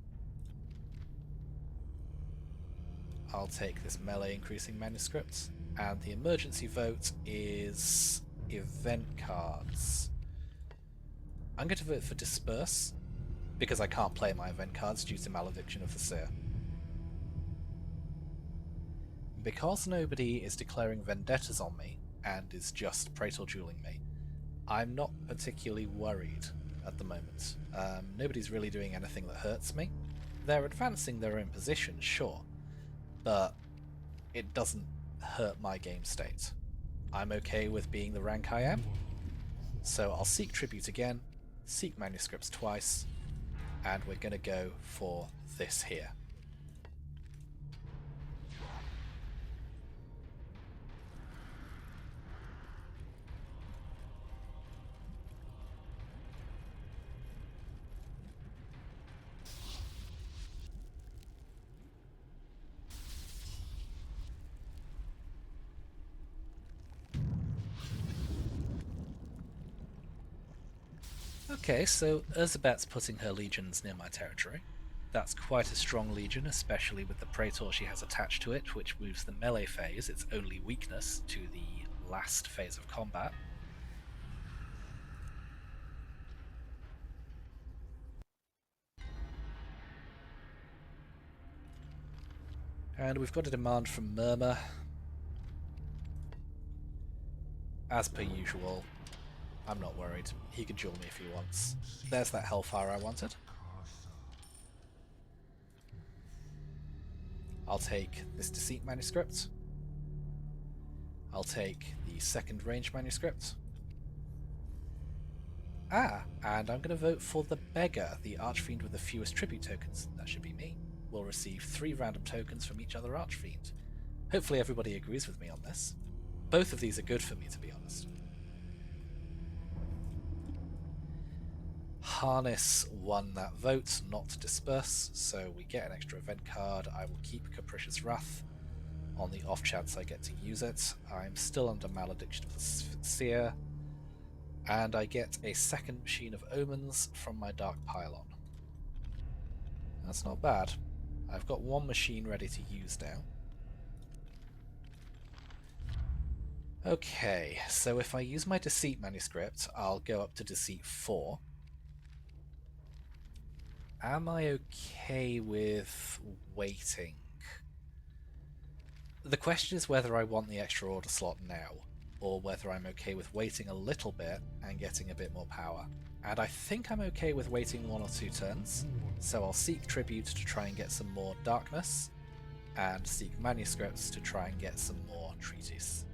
I'll take this melee increasing manuscript, and the emergency vote is event cards. I'm going to vote for Disperse, because I can't play my event cards due to Malediction of the Seer. Because nobody is declaring vendettas on me, and is just Praetor dueling me, I'm not particularly worried at the moment. Nobody's really doing anything that hurts me. They're advancing their own position, sure, but it doesn't hurt my game state. I'm okay with being the rank I am, so I'll seek tribute again, seek manuscripts twice, and we're going to go for this here. Okay, so Urzabet's putting her legions near my territory. That's quite a strong legion, especially with the Praetor she has attached to it, which moves the melee phase, its only weakness, to the last phase of combat. And we've got a demand from Murmur. As per usual, I'm not worried. He can duel me if he wants. There's that Hellfire I wanted. I'll take this Deceit manuscript. I'll take the second range manuscript. And I'm going to vote for the Beggar, the Archfiend with the fewest tribute tokens. That should be me. We'll receive 3 random tokens from each other Archfiend. Hopefully everybody agrees with me on this. Both of these are good for me, to be honest. Harness won that vote, not to disperse, so we get an extra event card. I will keep Capricious Wrath on the off chance I get to use it. I'm still under Malediction of the Seer, and I get a second Machine of Omens from my Dark Pylon. That's not bad. I've got 1 machine ready to use now. Okay, so if I use my Deceit manuscript, I'll go up to Deceit 4. Am I okay with waiting? The question is whether I want the extra order slot now, or whether I'm okay with waiting a little bit and getting a bit more power. And I think I'm okay with waiting 1 or 2 turns, so I'll seek Tribute to try and get some more darkness, and seek manuscripts to try and get some more treaties.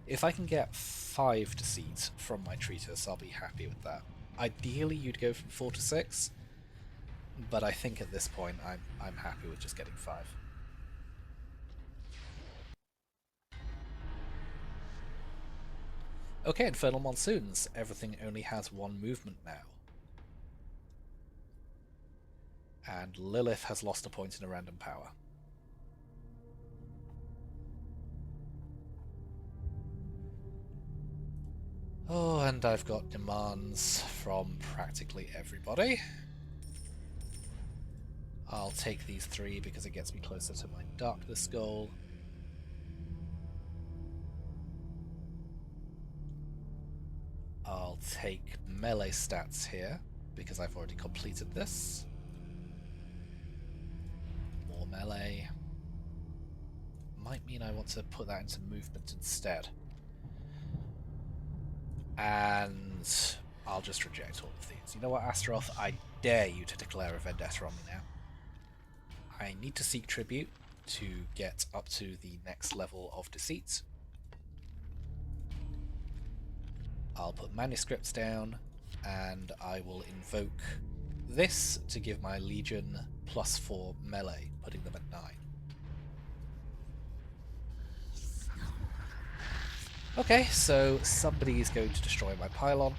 If I can get 5 Deceit from my treatise, I'll be happy with that. Ideally, you'd go from 4 to 6, but I think at this point I'm happy with just getting 5. Okay, Infernal Monsoons. Everything only has 1 movement now. And Lilith has lost a point in a random power. Oh, and I've got demands from practically everybody. I'll take these 3 because it gets me closer to my darkness goal. I'll take melee stats here because I've already completed this. More melee. Might mean I want to put that into movement instead. And I'll just reject all of these. You know what, Astaroth? I dare you to declare a vendetta on me now. I need to seek tribute to get up to the next level of deceit. I'll put manuscripts down, and I will invoke this to give my legion +4 melee, putting them at 9. Okay, so somebody is going to destroy my pylon.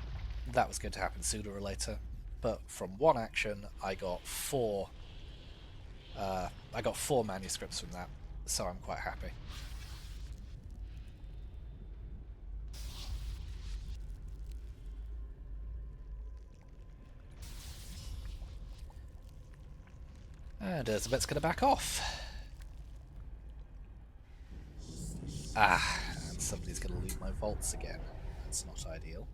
That was going to happen sooner or later, but from 1 action, I got 4 manuscripts from that, so I'm quite happy. And Urzabet's going to back off. And somebody's going to loot my vaults again. That's not ideal.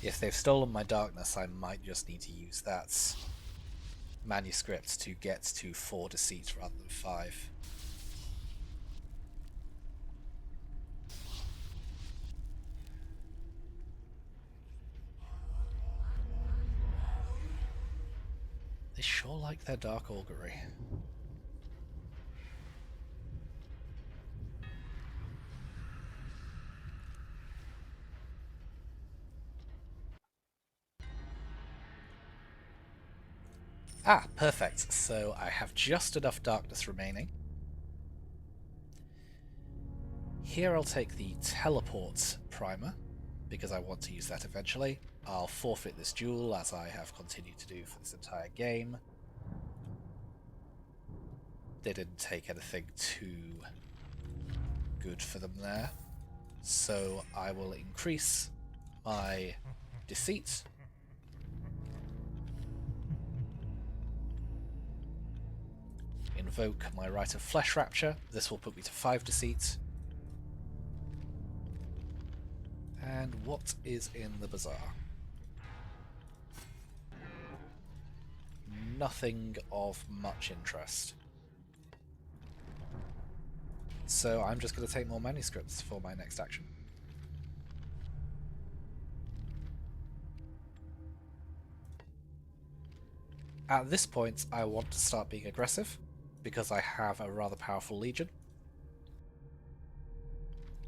If they've stolen my darkness, I might just need to use that manuscript to get to 4 deceit rather than 5. They sure like their dark augury. Ah, perfect. So I have just enough darkness remaining. Here I'll take the teleport primer, because I want to use that eventually. I'll forfeit this duel, as I have continued to do for this entire game. They didn't take anything too good for them there. So I will increase my deceit. Invoke my Rite of Flesh Rapture. This will put me to 5 deceit. And what is in the bazaar? Nothing of much interest. So I'm just going to take more manuscripts for my next action. At this point, I want to start being aggressive, because I have a rather powerful legion.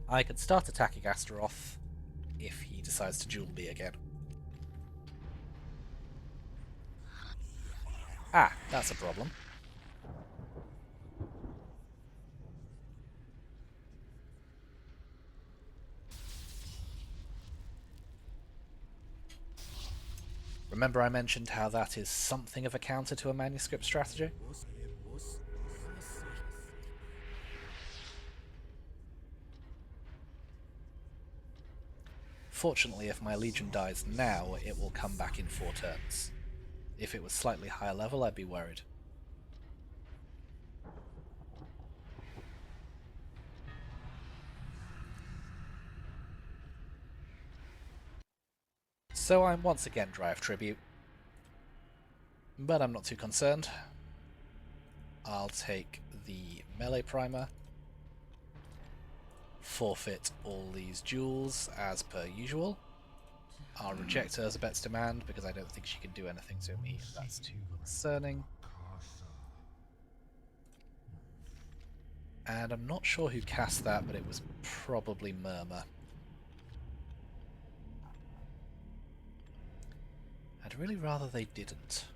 I could start attacking Astaroth if he decides to duel me again. Ah, that's a problem. Remember I mentioned how that is something of a counter to a manuscript strategy? Fortunately, if my legion dies now, it will come back in 4 turns. If it was slightly higher level, I'd be worried. So I'm once again dry of tribute, but I'm not too concerned. I'll take the melee primer, forfeit all these duels as per usual. I'll reject Elizabeth's demand because I don't think she can do anything to me. That's too concerning. And I'm not sure who cast that, but it was probably Murmur. I'd really rather they didn't.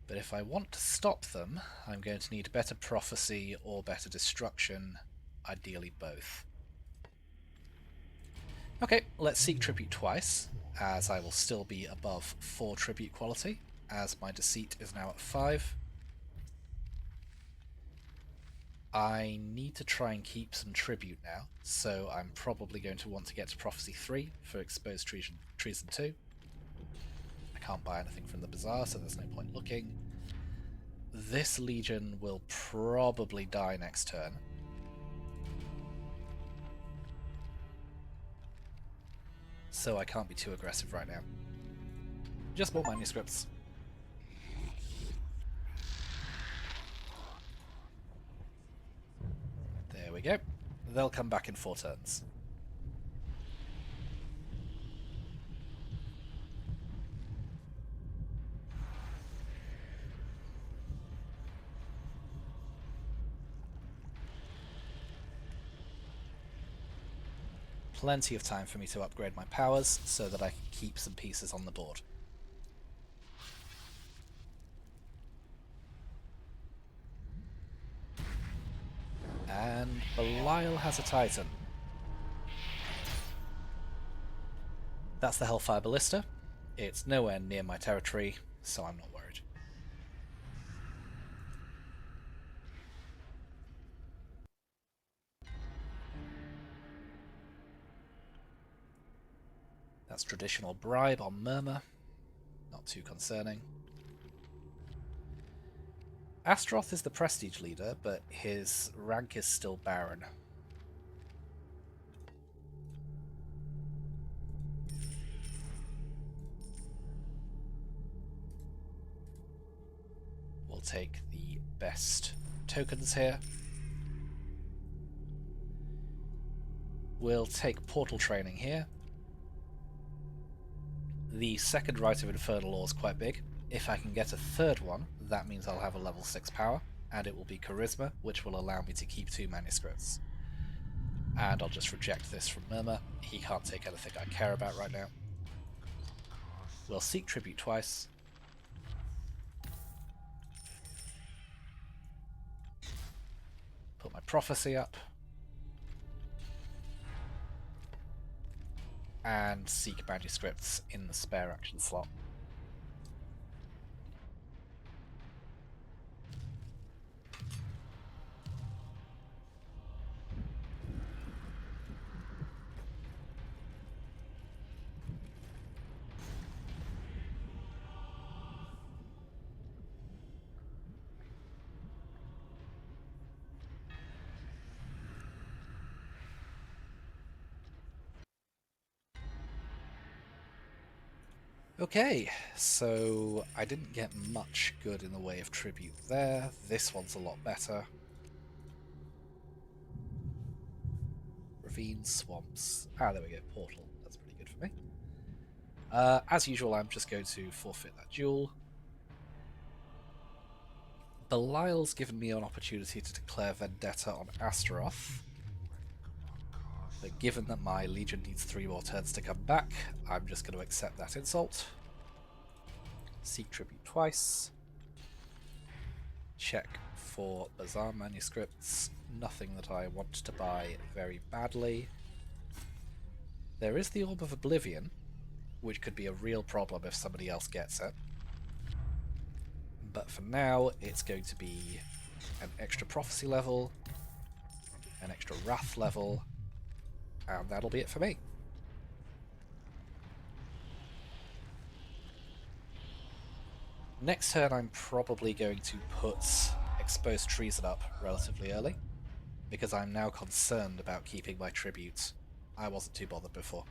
But if I want to stop them, I'm going to need better prophecy or better destruction, ideally both. Okay, let's seek tribute twice, as I will still be above 4 tribute quality, as my deceit is now at 5. I need to try and keep some tribute now, so I'm probably going to want to get to Prophecy 3 for Exposed Treason 2. I can't buy anything from the bazaar, so there's no point looking. This legion will probably die next turn. So I can't be too aggressive right now. Just more manuscripts. There we go. They'll come back in 4 turns. Plenty of time for me to upgrade my powers so that I can keep some pieces on the board. And Belial has a Titan. That's the Hellfire Ballista. It's nowhere near my territory, so I'm not worried. That's traditional bribe on Murmur. Not too concerning. Astaroth is the prestige leader, but his rank is still Baron. We'll take the best tokens here. We'll take Portal Training here. The second Rite of Infernal Law is quite big. If I can get a third one, that means I'll have a level 6 power, and it will be Charisma, which will allow me to keep 2 manuscripts. And I'll just reject this from Murmur. He can't take anything I care about right now. We'll seek tribute twice. Put my prophecy up. And seek manuscripts in the spare action slot. Okay, so I didn't get much good in the way of tribute there. This one's a lot better. Ravine, swamps. Ah, there we go, portal. That's pretty good for me. As usual, I'm just going to forfeit that duel. Belial's given me an opportunity to declare vendetta on Astaroth. But given that my Legion needs 3 more turns to come back, I'm just going to accept that insult. Seek tribute twice. Check for Bazaar manuscripts. Nothing that I want to buy very badly. There is the Orb of Oblivion, which could be a real problem if somebody else gets it. But for now, it's going to be an extra prophecy level, an extra wrath level, and that'll be it for me. Next turn, I'm probably going to put Exposed Treason up relatively early, because I'm now concerned about keeping my tribute. I wasn't too bothered before.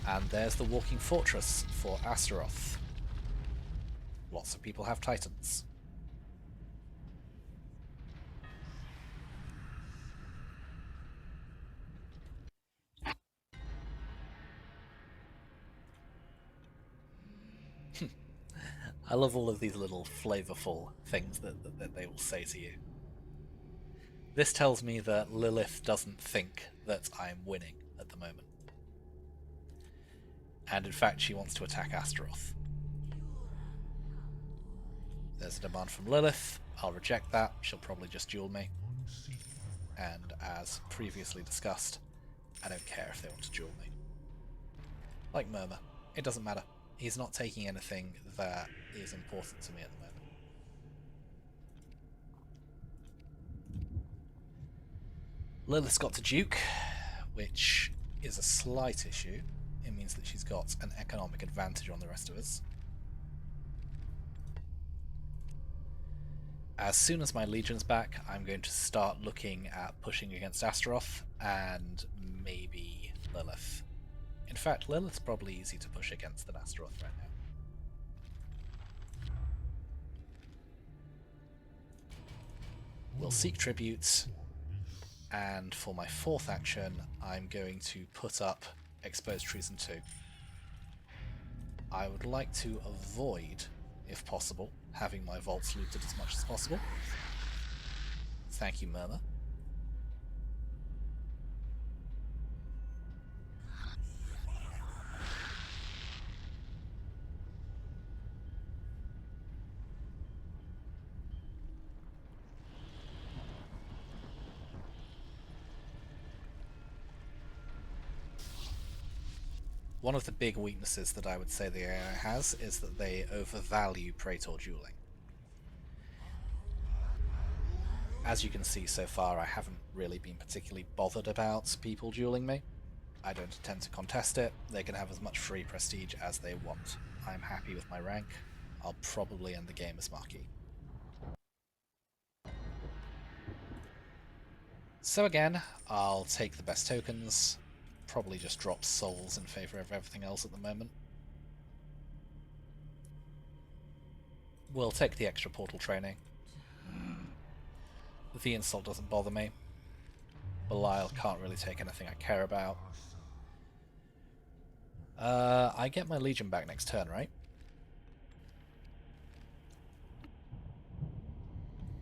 And there's the Walking Fortress for Astaroth. Lots of people have Titans. I love all of these little flavorful things that they will say to you. This tells me that Lilith doesn't think that I'm winning at the moment. And in fact, she wants to attack Astaroth. There's a demand from Lilith. I'll reject that. She'll probably just duel me. And as previously discussed, I don't care if they want to duel me. Like Murmur. It doesn't matter. He's not taking anything that is important to me at the moment. Lilith's got to Duke, which is a slight issue. It means that she's got an economic advantage on the rest of us. As soon as my Legion's back, I'm going to start looking at pushing against Astaroth and maybe Lilith. In fact, Lilith's probably easy to push against than Astaroth right now. We'll seek tributes, and for my 4th action, I'm going to put up Exposed Treason 2. I would like to avoid, if possible, having my vaults looted as much as possible. Thank you, Murmur. One of the big weaknesses that I would say the AI has is that they overvalue Praetor dueling. As you can see so far, I haven't really been particularly bothered about people dueling me. I don't intend to contest it. They can have as much free prestige as they want. I'm happy with my rank. I'll probably end the game as Marquis. So again, I'll take the best tokens. Probably just drop souls in favour of everything else at the moment. We'll take the extra portal training. The insult doesn't bother me. Belial can't really take anything I care about. I get my Legion back next turn, right?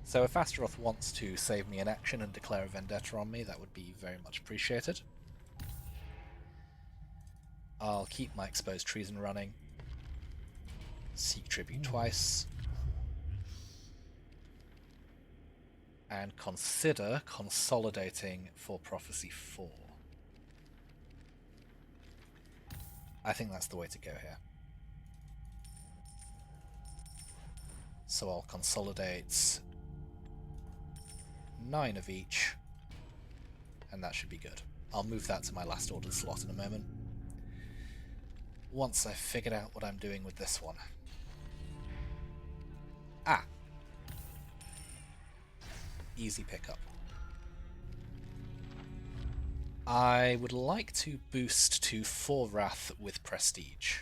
So if Astaroth wants to save me in action and declare a vendetta on me, that would be very much appreciated. I'll keep my exposed treason running. Seek tribute twice. And consider consolidating for Prophecy 4. I think that's the way to go here. So I'll consolidate 9 of each, and that should be good. I'll move that to my last ordered slot in a moment, once I've figured out what I'm doing with this one. Ah! Easy pickup. I would like to boost to 4 Wrath with Prestige.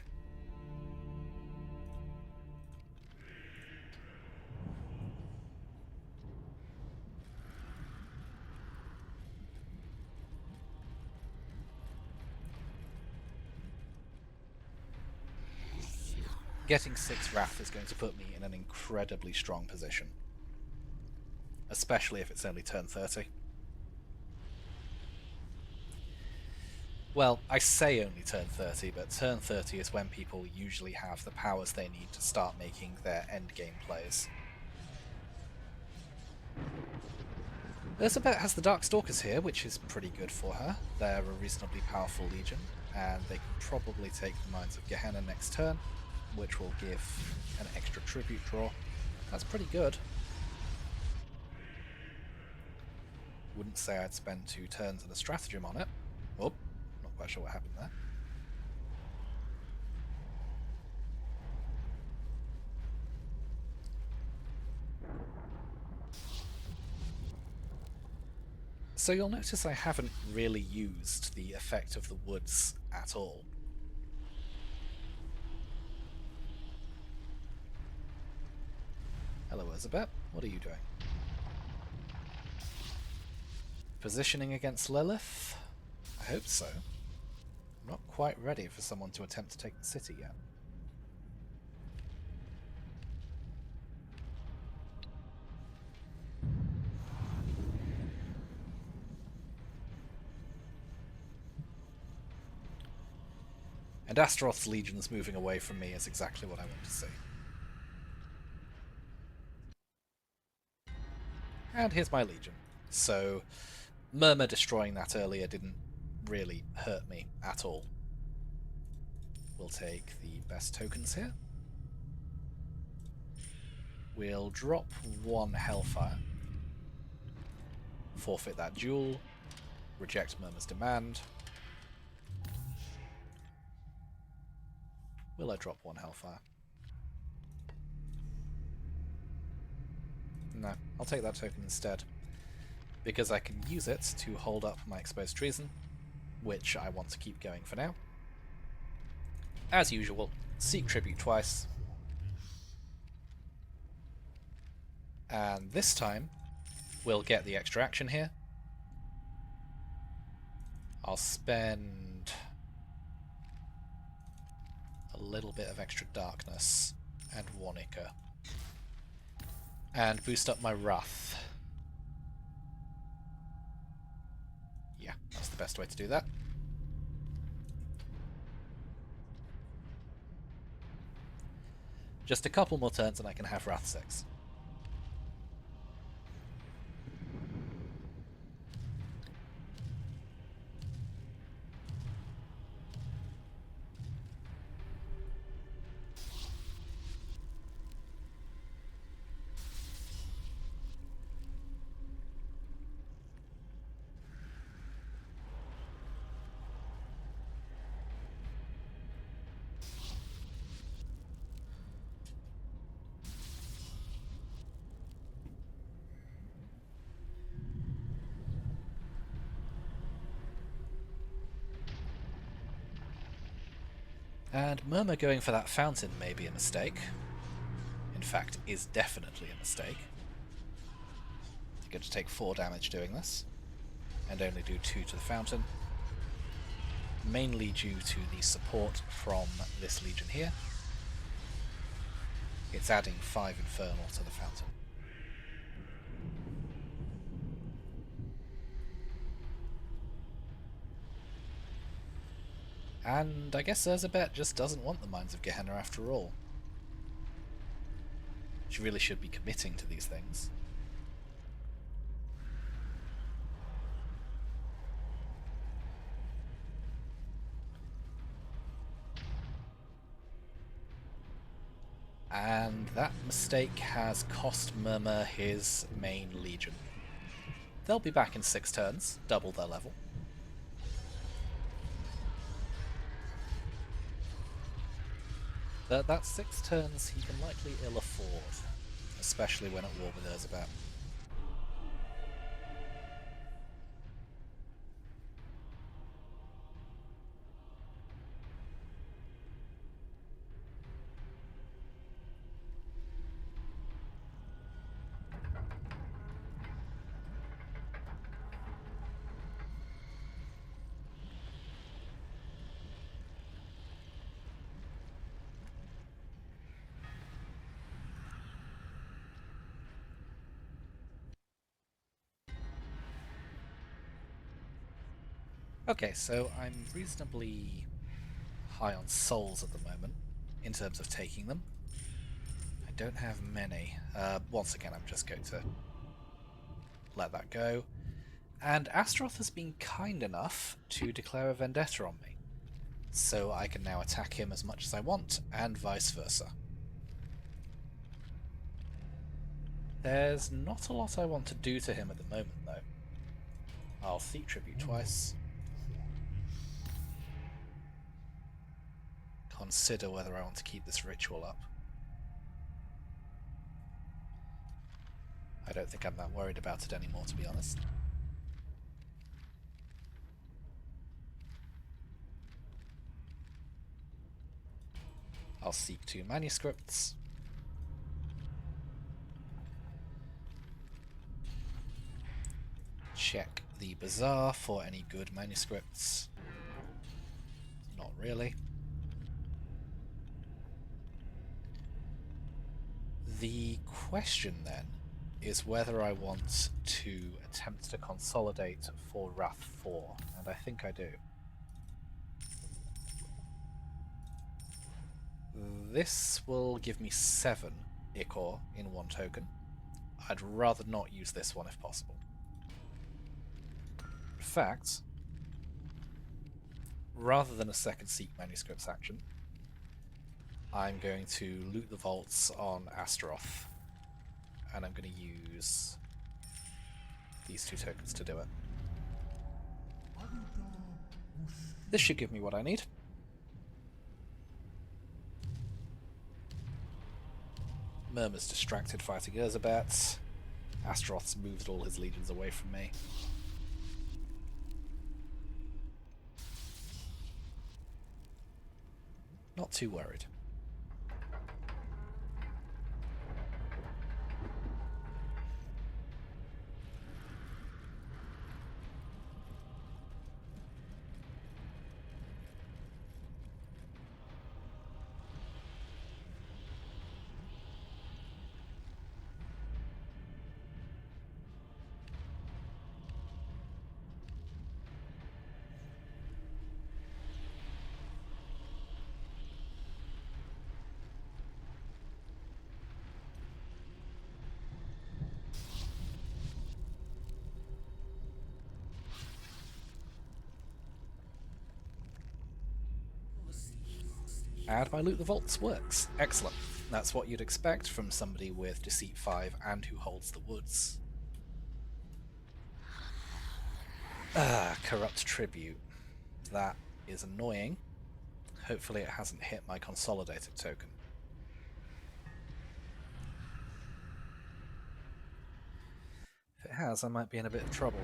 Getting 6 Wrath is going to put me in an incredibly strong position. Especially if it's only turn 30. Well, I say only turn 30, but turn 30 is when people usually have the powers they need to start making their endgame plays. Elizabeth has the Darkstalkers here, which is pretty good for her. They're a reasonably powerful legion, and they can probably take the Mines of Gehenna next turn, which will give an extra tribute draw. That's pretty good. Wouldn't say I'd spend 2 turns and a stratagem on it. Oh, not quite sure what happened there. So you'll notice I haven't really used the effect of the woods at all. Hello, Elizabeth. What are you doing? Positioning against Lilith? I hope so. I'm not quite ready for someone to attempt to take the city yet. And Astaroth's legions moving away from me is exactly what I want to see. And here's my legion. So, Murmur destroying that earlier didn't really hurt me at all. We'll take the best tokens here. We'll drop 1 Hellfire. Forfeit that duel. Reject Murmur's demand. Will I drop 1 Hellfire? No, I'll take that token instead, because I can use it to hold up my exposed treason, which I want to keep going for now. As usual, seek tribute twice. And this time, we'll get the extra action here. I'll spend a little bit of extra darkness and 1 Ichor. And boost up my Wrath. Yeah, that's the best way to do that. Just a couple more turns and I can have Wrath 6. And Murmur going for that fountain may be a mistake. In fact, is definitely a mistake. You're going to take 4 damage doing this, and only do 2 to the fountain. Mainly due to the support from this legion here. It's adding 5 Infernal to the fountain. And I guess Erzabet just doesn't want the Mines of Gehenna after all. She really should be committing to these things. And that mistake has cost Murmur his main legion. They'll be back in 6 turns, double their level. But that's 6 turns he can likely ill afford, especially when at war with Erzabet. Okay, so I'm reasonably high on souls at the moment, in terms of taking them. I don't have many. Once again, I'm just going to let that go. And Astaroth has been kind enough to declare a vendetta on me, so I can now attack him as much as I want, and vice versa. There's not a lot I want to do to him at the moment, though. I'll seek tribute twice. Consider whether I want to keep this ritual up. I don't think I'm that worried about it anymore, to be honest. I'll seek 2 manuscripts. Check the bazaar for any good manuscripts. Not really. The question then is whether I want to attempt to consolidate for Wrath 4, and I think I do. This will give me 7 Ichor in 1 token. I'd rather not use this one if possible. In fact, rather than a second Seek Manuscripts action, I'm going to loot the vaults on Astaroth, and I'm going to use these 2 tokens to do it. This should give me what I need. Murmur's distracted fighting Erzabet. Astaroth's moved all his legions away from me. Not too worried. Add my Loot the Vaults works. Excellent. That's what you'd expect from somebody with Deceit 5 and who holds the woods. Corrupt Tribute. That is annoying. Hopefully it hasn't hit my consolidated token. If it has, I might be in a bit of trouble.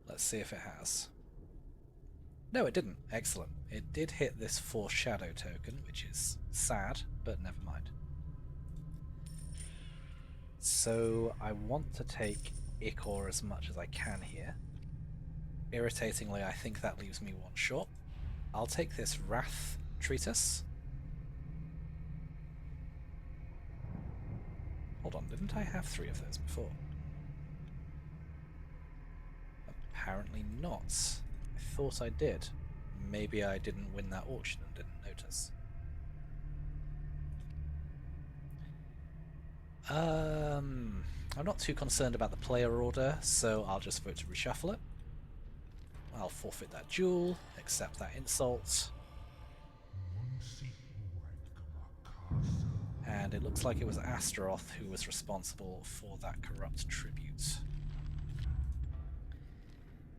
Let's see if it has. No, it didn't. Excellent. It did hit this Foreshadow token, which is sad, but never mind. So I want to take Ichor as much as I can here. Irritatingly, I think that leaves me 1 short. I'll take this Wrath Treatise. Hold on, didn't I have 3 of those before? Apparently not. I thought I did. Maybe I didn't win that auction and didn't notice. I'm not too concerned about the player order, so I'll just vote to reshuffle it. I'll forfeit that duel, accept that insult. And it looks like it was Astaroth who was responsible for that corrupt tribute.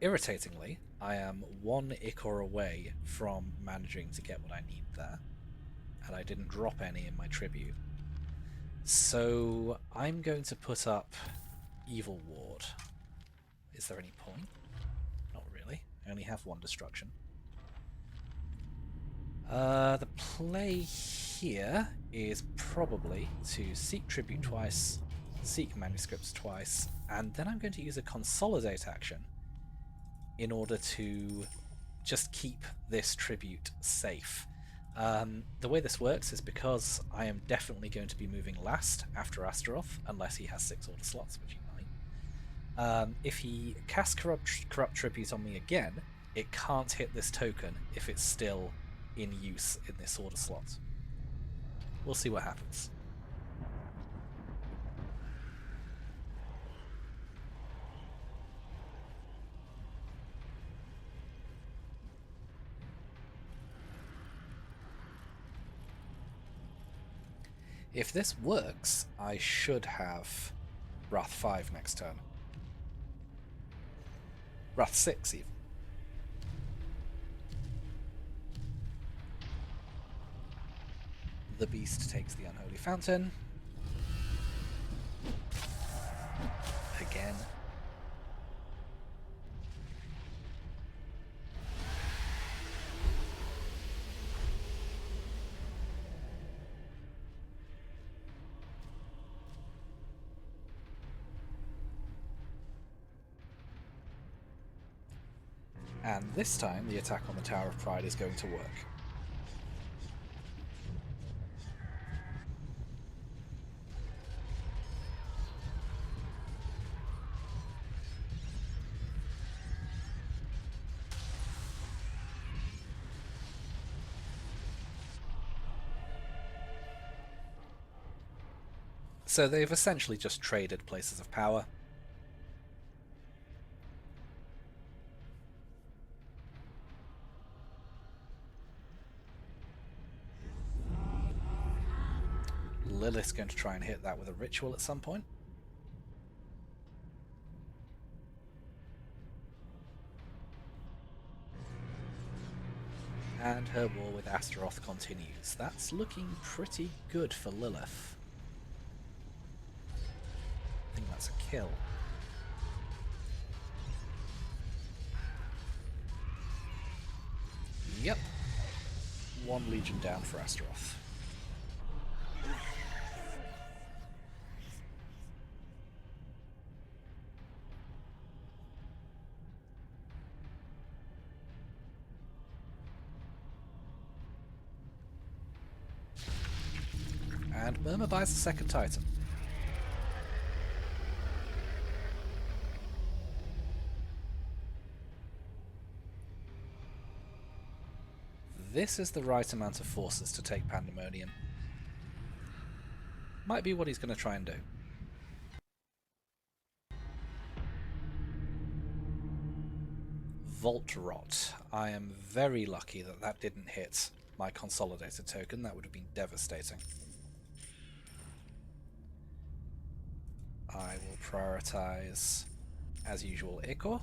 Irritatingly, I am one Ichor away from managing to get what I need there, and I didn't drop any in my tribute. So I'm going to put up Evil Ward. Is there any point? Not really. I only have one destruction. The play here is probably to seek tribute twice, seek manuscripts twice, and then I'm going to use a consolidate action in order to just keep this tribute safe. The way this works is because I am definitely going to be moving last after Astaroth, unless he has 6 order slots, which he might. If he casts corrupt tribute on me again, it can't hit this token if it's still in use in this order slot. We'll see what happens. If this works, I should have Wrath 5 next turn. Wrath 6 even. The beast takes the Unholy Fountain. Again. And this time the attack on the Tower of Pride is going to work. So they've essentially just traded places of power. Lilith's going to try and hit that with a ritual at some point. And her war with Astaroth continues. That's looking pretty good for Lilith. I think that's a kill. Yep. 1 Legion down for Astaroth. And Murmur buys the second Titan. This is the right amount of forces to take Pandemonium. Might be what he's going to try and do. Vault Rot. I am very lucky that that didn't hit my consolidated token. That would have been devastating. I will prioritize, as usual, Ichor.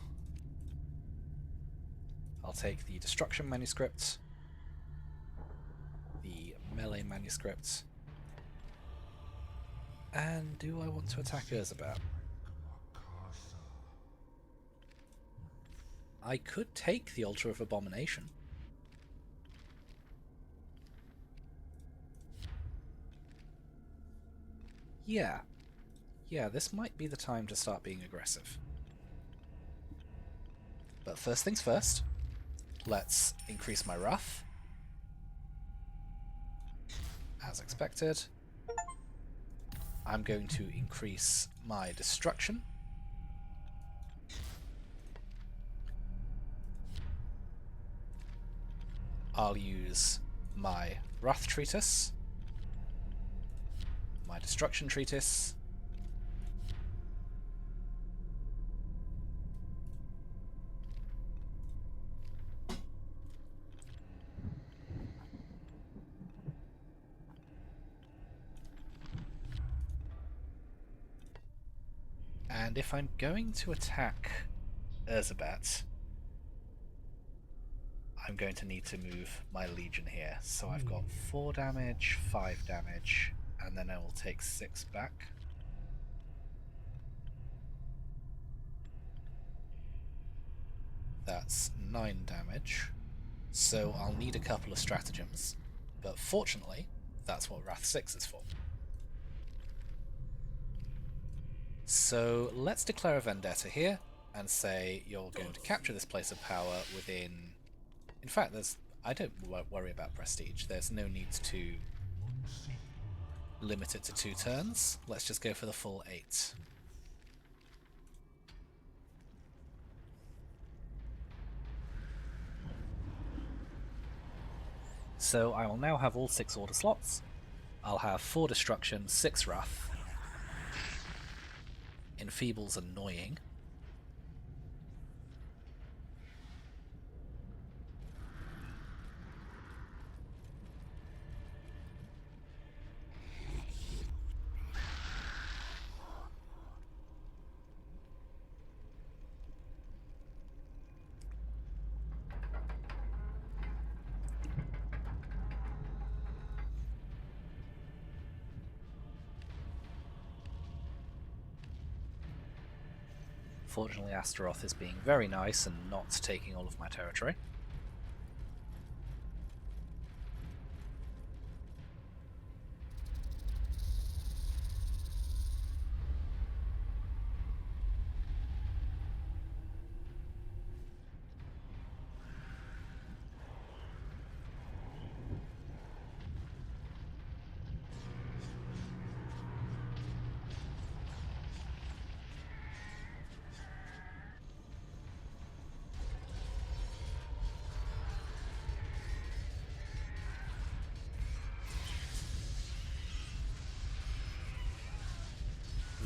I'll take the Destruction Manuscript, the Melee Manuscript, and do I want to attack Urzabat? I could take the Altar of Abomination. Yeah, this might be the time to start being aggressive. But first things first, let's increase my Wrath. As expected. I'm going to increase my Destruction. I'll use my Wrath Treatise, my Destruction Treatise, and if I'm going to attack Urzabat, I'm going to need to move my Legion here. So I've got 4 damage, 5 damage, and then I will take 6 back. That's 9 damage. So I'll need a couple of stratagems. But fortunately, that's what Wrath 6 is for. So let's declare a vendetta here and say you're going to capture this place of power within... In fact, I don't worry about prestige. There's no need to limit it to 2 turns. Let's just go for the full 8. So I will now have all 6 order slots. I'll have 4 destruction, 6 wrath. Enfeeble's annoying. Fortunately, Astaroth is being very nice and not taking all of my territory.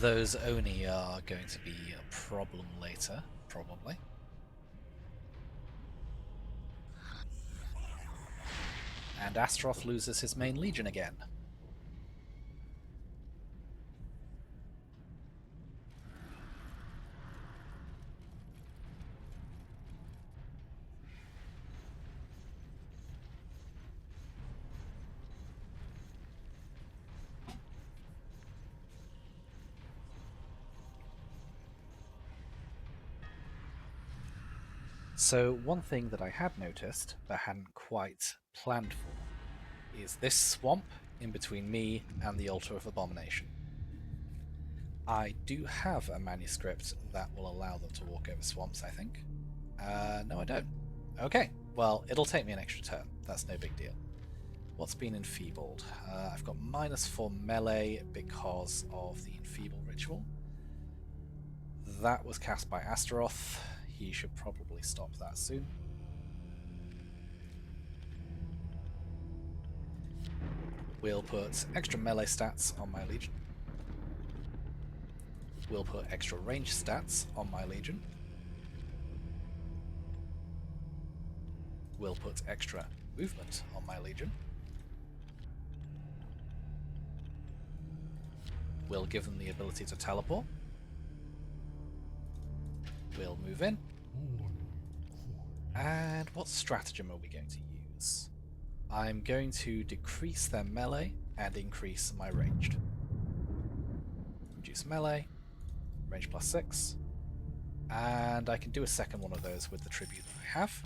Those Oni are going to be a problem later, probably. And Astaroth loses his main legion again. So one thing that I had noticed, but hadn't quite planned for, is this swamp in between me and the Altar of Abomination. I do have a manuscript that will allow them to walk over swamps, I think. No, I don't. Okay, well, it'll take me an extra turn. That's no big deal. What's been enfeebled? I've got -4 melee because of the enfeeble ritual. That was cast by Astaroth. He should probably stop that soon. We'll put extra melee stats on my Legion. We'll put extra range stats on my Legion. We'll put extra movement on my Legion. We'll give them the ability to teleport. We'll move in. And what stratagem are we going to use? I'm going to decrease their melee and increase my ranged. Reduce melee, range +6, and I can do a second one of those with the tribute that I have.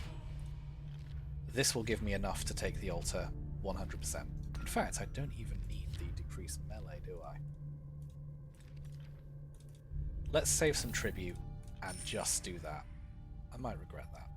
This will give me enough to take the altar 100%. In fact, I don't even need the decreased melee, do I? Let's save some tribute and just do that. I might regret that.